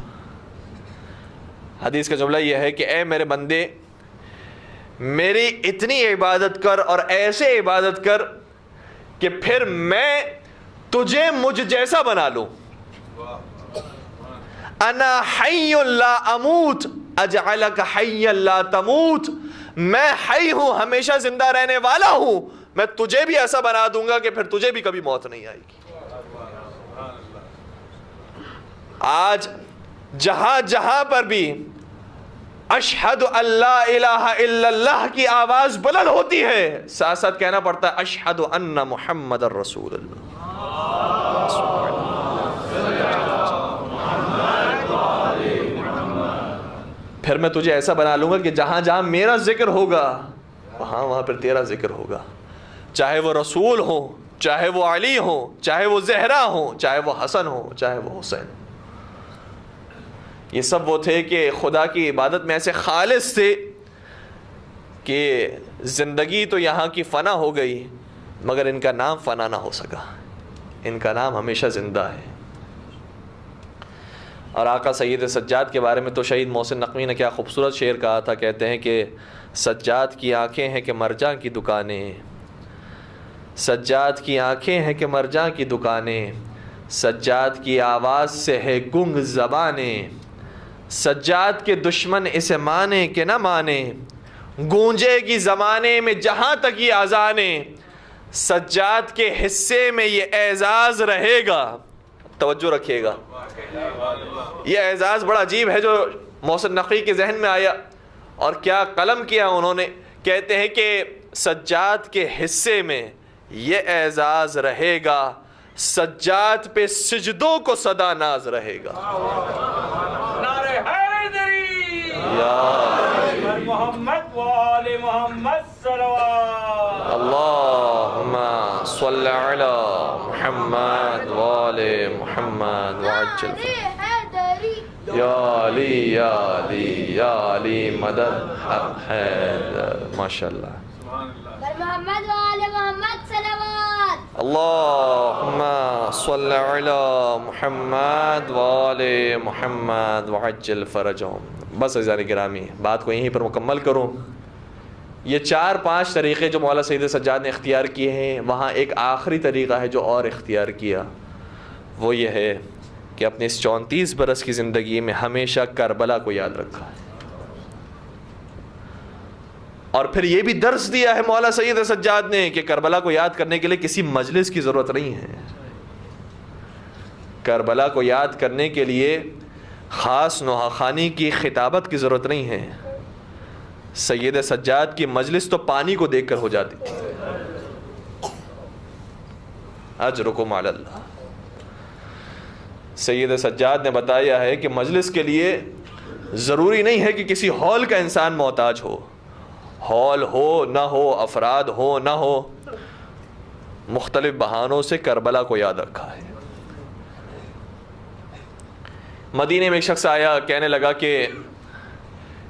حدیث کا جملہ یہ ہے کہ اے میرے بندے میری اتنی عبادت کر اور ایسے عبادت کر کہ پھر میں تجھے مجھ جیسا بنا لوں. انا حی لا اموت اجعلک حی لا تموت. میں حی ہوں، ہمیشہ زندہ رہنے والا ہوں، میں تجھے بھی ایسا بنا دوں گا کہ پھر تجھے بھی کبھی موت نہیں آئے گی. آج جہاں جہاں پر بھی اشہد ان لا الہ الا اللہ کی آواز بلند ہوتی ہے، ساتھ ساتھ کہنا پڑتا ہے اشہد ان محمد رسول اللہ. پھر میں تجھے ایسا بنا لوں گا کہ جہاں جہاں میرا ذکر ہوگا وہاں پھر تیرا ذکر ہوگا، چاہے وہ رسول ہو، چاہے وہ علی ہو، چاہے وہ زہرا ہو، چاہے وہ حسن ہو، چاہے وہ حسین. یہ سب وہ تھے کہ خدا کی عبادت میں ایسے خالص تھے کہ زندگی تو یہاں کی فنا ہو گئی مگر ان کا نام فنا نہ ہو سکا، ان کا نام ہمیشہ زندہ ہے. اور آقا سید سجاد کے بارے میں تو شہید محسن نقوی نے کیا خوبصورت شعر کہا تھا. کہتے ہیں کہ سجاد کی آنکھیں ہیں کہ مرجاں کی دکانیں، سجاد کی آنکھیں ہیں کہ مرجاں کی دکانیں، سجاد کی آواز سے ہے گنگ زبانیں، سجاد کے دشمن اسے مانے کہ نہ مانے، گونجے گی زمانے میں جہاں تک یہ اذانیں، سجاد کے حصے میں یہ اعزاز رہے گا. توجہ رکھیے گا، یہ اعزاز بڑا عجیب ہے جو محسن نقوی کے ذہن میں آیا اور کیا قلم کیا انہوں نے. کہتے ہیں کہ سجاد کے حصے میں یہ اعزاز رہے گا، سجاد پہ سجدوں کو صدا ناز رہے گا. نعرہ حیدری یا محمد وآل محمد صلوات. اللہم صلی علی محمد وآل محمد وعجل یا علی یا علی یا علی مدد حیدر. ماشاءاللہ. محمد وآل محمد صلوات. اللہم صلی علی محمد وآل محمد وعجل فرجہم. بس عزیزان گرامی بات کو یہیں پر مکمل کروں. یہ 4-5 طریقے جو مولا سید سجاد نے اختیار کیے ہیں، وہاں ایک آخری طریقہ ہے جو اور اختیار کیا، وہ یہ ہے کہ اپنے اس 34 برس کی زندگی میں ہمیشہ کربلا کو یاد رکھا ہے. اور پھر یہ بھی درس دیا ہے مولا سید سجاد نے کہ کربلا کو یاد کرنے کے لیے کسی مجلس کی ضرورت نہیں ہے. کربلا کو یاد کرنے کے لیے خاص نوحہ کی خطابت کی ضرورت نہیں ہے. سید سجاد کی مجلس تو پانی کو دیکھ کر ہو جاتی تھی. اجرکم علی اللہ. سید سجاد نے بتایا ہے کہ مجلس کے لیے ضروری نہیں ہے کہ کسی ہال کا انسان محتاج ہو. ہال ہو نہ ہو، افراد ہو نہ ہو، مختلف بہانوں سے کربلا کو یاد رکھا ہے. مدینے میں ایک شخص آیا، کہنے لگا کہ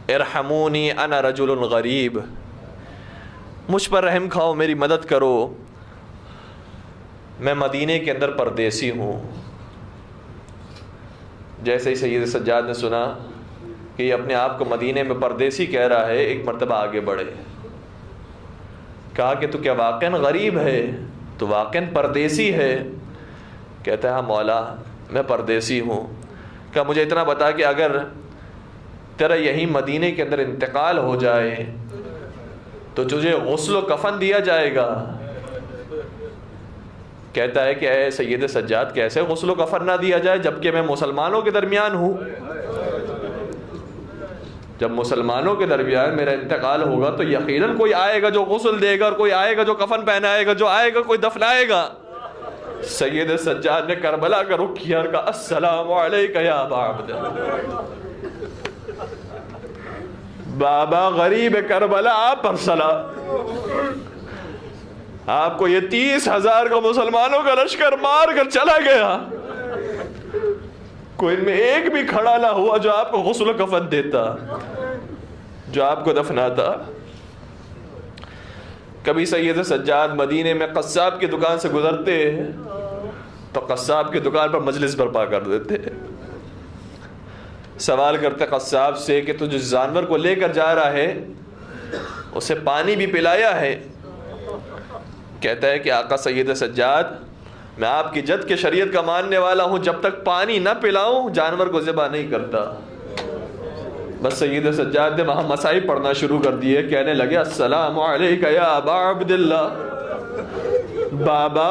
ارحمونی انا رجل غریب، مجھ پر رحم کھاؤ، میری مدد کرو، میں مدینے کے اندر پردیسی ہوں. جیسے ہی سید سجاد نے سنا کہ یہ اپنے آپ کو مدینے میں پردیسی کہہ رہا ہے، ایک مرتبہ آگے بڑھے، کہا کہ تو کیا واقعاً غریب ہے، تو واقعاً پردیسی ہے؟ کہتا ہے ہاں مولا میں پردیسی ہوں. کہا مجھے اتنا بتا کہ اگر تیرا یہی مدینے کے اندر انتقال ہو جائے تو تجھے غسل و کفن دیا جائے گا؟ کہتا ہے کہ اے سید سجاد کیسے غسل و کفن نہ دیا جائے جبکہ میں مسلمانوں کے درمیان ہوں؟ جب مسلمانوں کے درمیان میرا انتقال ہوگا تو یقیناً کوئی آئے گا جو غسل دے گا اور کوئی آئے گا جو کفن پہنائے گا، جو آئے گا کوئی دفنائے گا. سید سجاد نے کربلا کا رخ کیا اور کہا السلام علیکہ یا ابا عبد. بابا غریب کربلا آپ پر سلام. آپ کو یہ 30,000 کا مسلمانوں کا لشکر مار کر چلا گیا، کوئی ان میں ایک بھی کھڑا نہ ہوا جو آپ کو غسل و کفن دیتا، جو آپ کو دفناتا۔ کبھی سید سجاد مدینے میں قصاب کی دکان سے گزرتے تو قصاب کی دکان پر مجلس برپا کر دیتے، سوال کرتے قصاب سے کہ تو جس جانور کو لے کر جا رہا ہے اسے پانی بھی پلایا ہے؟ کہتا ہے کہ آقا سید سجاد، میں آپ کی جد کے شریعت کا ماننے والا ہوں، جب تک پانی نہ پلاؤں جانور کو ذبح نہیں کرتا۔ بس سید سجاد نے وہاں مصائب پڑھنا شروع کر دیے، کہنے لگے السلام علیکہ یا ابا عبداللہ، بابا،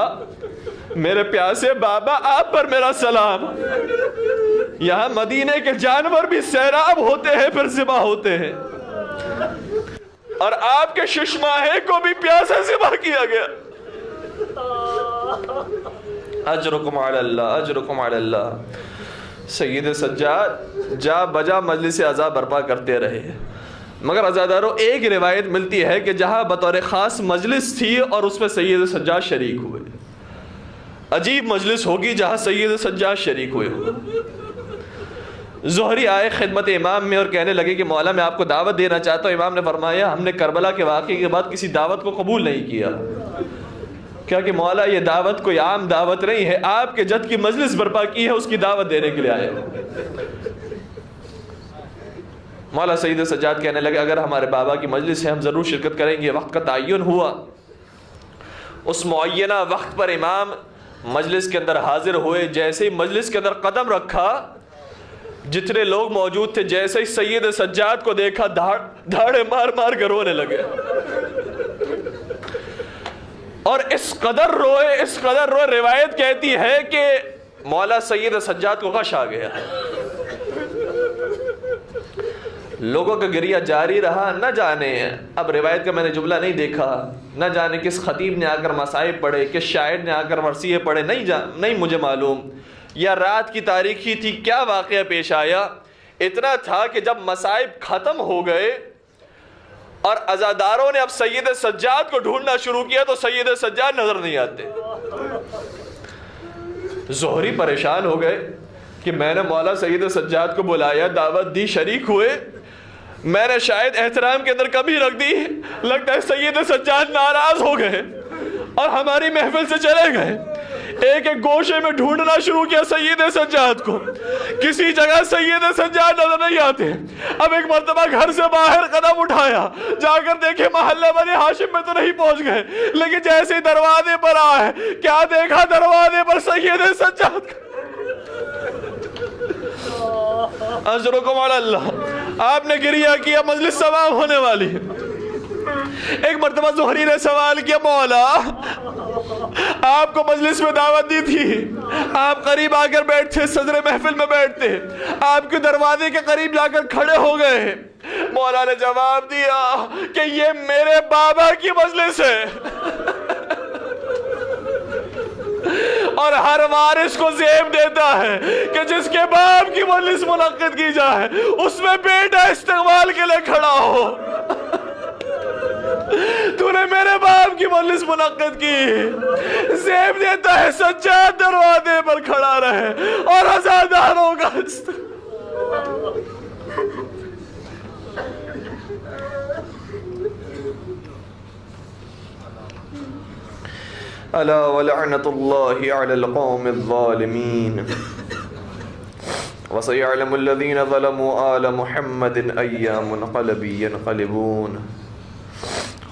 میرے پیاسے بابا، آپ پر میرا سلام۔ یہاں مدینے کے جانور بھی سیراب ہوتے ہیں پھر ذبح ہوتے ہیں، اور آپ کے شش ماہے کو بھی پیاسے ذبح کیا گیا۔ اجرکم علی اللہ، اجرکم علی اللہ۔ سید سجاد جا بجا مجلس عزا برپا کرتے رہے، مگر عزاداروں ایک روایت ملتی ہے کہ جہاں بطور خاص مجلس تھی اور اس میں سید سجاد شریک ہوئے، عجیب مجلس ہوگی جہاں سید سجاد شریک ہوئے ہو۔ زہری آئے خدمت امام میں اور کہنے لگے کہ مولا میں آپ کو دعوت دینا چاہتا ہوں۔ امام نے فرمایا ہم نے کربلا کے واقعے کے بعد کسی دعوت کو قبول نہیں کیا، کیا کہ مولا یہ دعوت کوئی عام دعوت نہیں ہے، آپ کے جد کی مجلس برپا کی ہے، اس کی دعوت دینے کے لیے آئے۔ مولا سید سجاد کہنے لگے اگر ہمارے بابا کی مجلس ہے ہم ضرور شرکت کریں گے۔ وقت کا تعین ہوا، اس معینہ وقت پر امام مجلس کے اندر حاضر ہوئے۔ جیسے ہی مجلس کے اندر قدم رکھا، جتنے لوگ موجود تھے جیسے ہی سید سجاد کو دیکھا دھاڑے مار مار کر رونے لگے، اور اس قدر روئے روایت کہتی ہے کہ مولا سید سجاد کو غش آ گیا۔ لوگوں کا گریہ جاری رہا، نہ جانے، اب روایت کا میں نے جملہ نہیں دیکھا، نہ جانے کس خطیب نے آ کر مصائب پڑھے، کس شاعر نے آ کر مرثیے پڑھے، نہیں مجھے معلوم، یا رات کی تاریخی تھی، کیا واقعہ پیش آیا۔ اتنا تھا کہ جب مصائب ختم ہو گئے اور عزاداروں نے اب سید سجاد کو ڈھونڈنا شروع کیا تو سید سجاد نظر نہیں آتے۔ زہری پریشان ہو گئے کہ میں نے مولا سید سجاد کو بلایا، دعوت دی، شریک ہوئے، میں نے شاید احترام کے اندر کمی رکھ دی، لگتا ہے سید سجاد ناراض ہو گئے اور ہماری محفل سے چلے گئے۔ ایک ایک گوشے میں ڈھونڈنا شروع کیا سید سجاد کو، کسی جگہ سید سجاد نظر نہیں آتے۔ اب ایک مرتبہ گھر سے باہر قدم اٹھایا، جا کر دیکھے محلہ بنی ہاشم میں تو نہیں پہنچ گئے، لیکن جیسے دروازے پر آئے کیا دیکھا، دروازے پر سید سجاد۔ اجرکم علی اللہ، آپ نے گریہ کیا، مجلس تمام ہونے والی ہے۔ ایک مرتبہ زہری نے سوال کیا مولا آپ کو مجلس میں دعوت دی تھی، آپ قریب آ کر بیٹھتے، صدر محفل میں بیٹھتے، آپ کے دروازے کے قریب جا کر کھڑے ہو گئے۔ مولا نے جواب دیا کہ یہ میرے بابا کی مجلس ہے، اور ہر وارث کو زیب دیتا ہے کہ جس کے باپ کی مجلس منعقد کی جائے اس میں بیٹا استقبال کے لیے کھڑا ہو۔ تو نے میرے باپ کی مجلس منعقد کی، زیب دیتا ہے سجاد دروازے پر کھڑا رہے اور عزاداروں کا الا ولعنت اللہ علی القوم الظالمین وسيعلم الذين ظلموا آل محمد ایام منقلب ينقلبون۔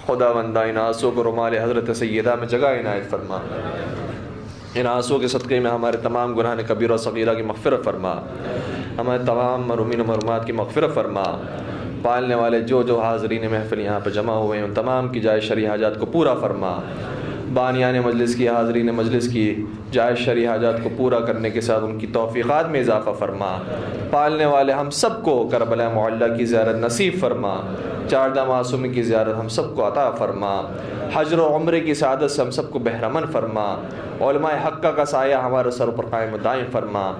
خداوندہ ان آنسوں کو رومال حضرت سیدہ میں جگہ عنایت فرما، ان آنسوں کے صدقے میں ہمارے تمام گناہ کبیرہ و صغیرہ کی مغفرت فرما، ہمارے تمام مرحومین و مرحومات کی مغفرت فرما۔ پالنے والے جو حاضرین محفل یہاں پہ جمع ہوئے ہیں ان تمام کی جائز شرعی حاجات کو پورا فرما۔ بانیان مجلس کی، حاضرین مجلس کی جائز شرعی حاجات کو پورا کرنے کے ساتھ ان کی توفیقات میں اضافہ فرما۔ پالنے والے ہم سب کو کربلا معلیٰ کی زیارت نصیب فرما، چاردہ معصومی کی زیارت ہم سب کو عطا فرما، حجر و عمرے کی سعادت سے ہم سب کو بہرمند فرما، علماء حقہ کا سایہ ہمارے سر پر قائم و دائم فرما۔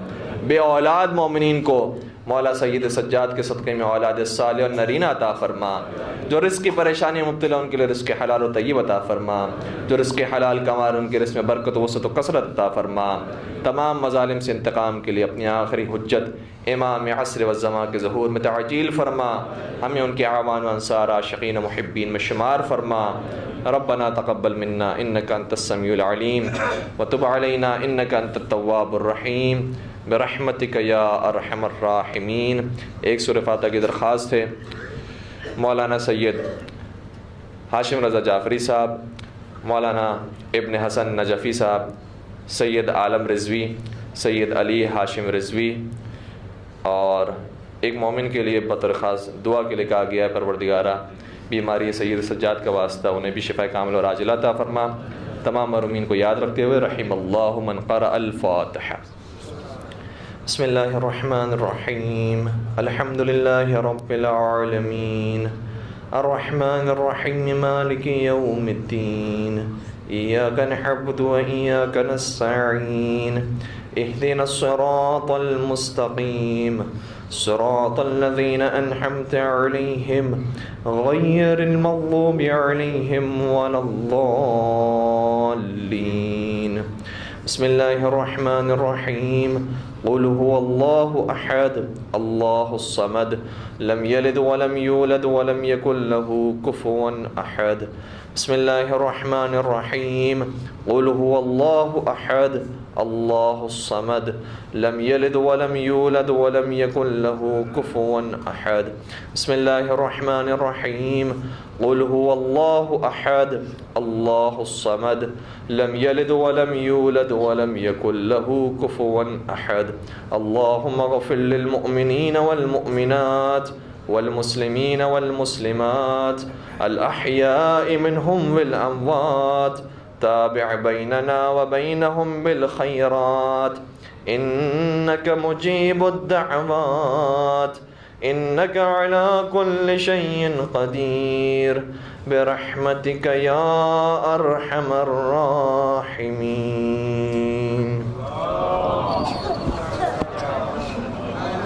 بے اولاد مومنین کو مولا سید سجاد کے صدقے میں اولاد صالح اور نرینہ عطا فرما. جو رزق کی پریشانی مبتلا ان کے لیے رزق حلال و طیب عطا فرما. جو رزق حلال کما رہے ان کے رزق میں برکت و وسعت و کثرت عطا فرما. تمام مظالم سے انتقام کے لیے اپنی آخری حجت امام عصر والزمان کے ظہور میں تعجیل فرما. ہمیں ان کے اعوان و انصار عاشقین و محبین میں شمار فرما. ربنا تقبل منا انك انت السميع العليم وتب علينا انك انت التواب الرحيم برحمتک یا ارحم الراحمین. ایک سورہ فاتحہ کی درخواست ہے. مولانا سید ہاشم رضا جعفری صاحب، مولانا ابن حسن نجفی صاحب، سید عالم رضوی، سید علی ہاشم رضوی، اور ایک مومن کے لیے بطور خاص دعا کے لیے کہا گیا ہے پروردگارہ بیماری سید سجاد کا واسطہ انہیں بھی شفا کامل اور عاجلہ عطا فرما. تمام مرحومین کو یاد رکھتے ہوئے رحم اللہ من قرأ الفاتحہ. بسم اللہ الرحمن الرحیم الحمد للہ رب العالمین الرحمن الرحیم مالک یوم الدین ایاک نعبد و ایاک نستعین اهدنا الصراط المستقیم صراط الذین انعمت علیہم غیر المغضوب علیہم ولا الضالین. بسم اللہ الرحمن الرحیم قل هو اللہ احد اللہ الصمد لم یلد ولم یولد ولم یکن له کفوا احد. بسم اللہ الرحمن الرحیم قل هو اللہ احد اللہ الصمد لم یلد ولم یولد ولم یکن له کفوا احد. بسم اللہ الرحمن الرحیم قل هو اللہ احد اللہ الصمد لم یلد ولم یولد ولم یکن له کفوا احد. اللہم اغفر للمؤمنین والمؤمنات والمسلمین والمسلمات الأحياء منهم والأموات تابع بيننا وبينهم بالخيرات إنك مجيب الدعوات إنك على كل شيء قدير برحمتك يا أرحم الراحمين.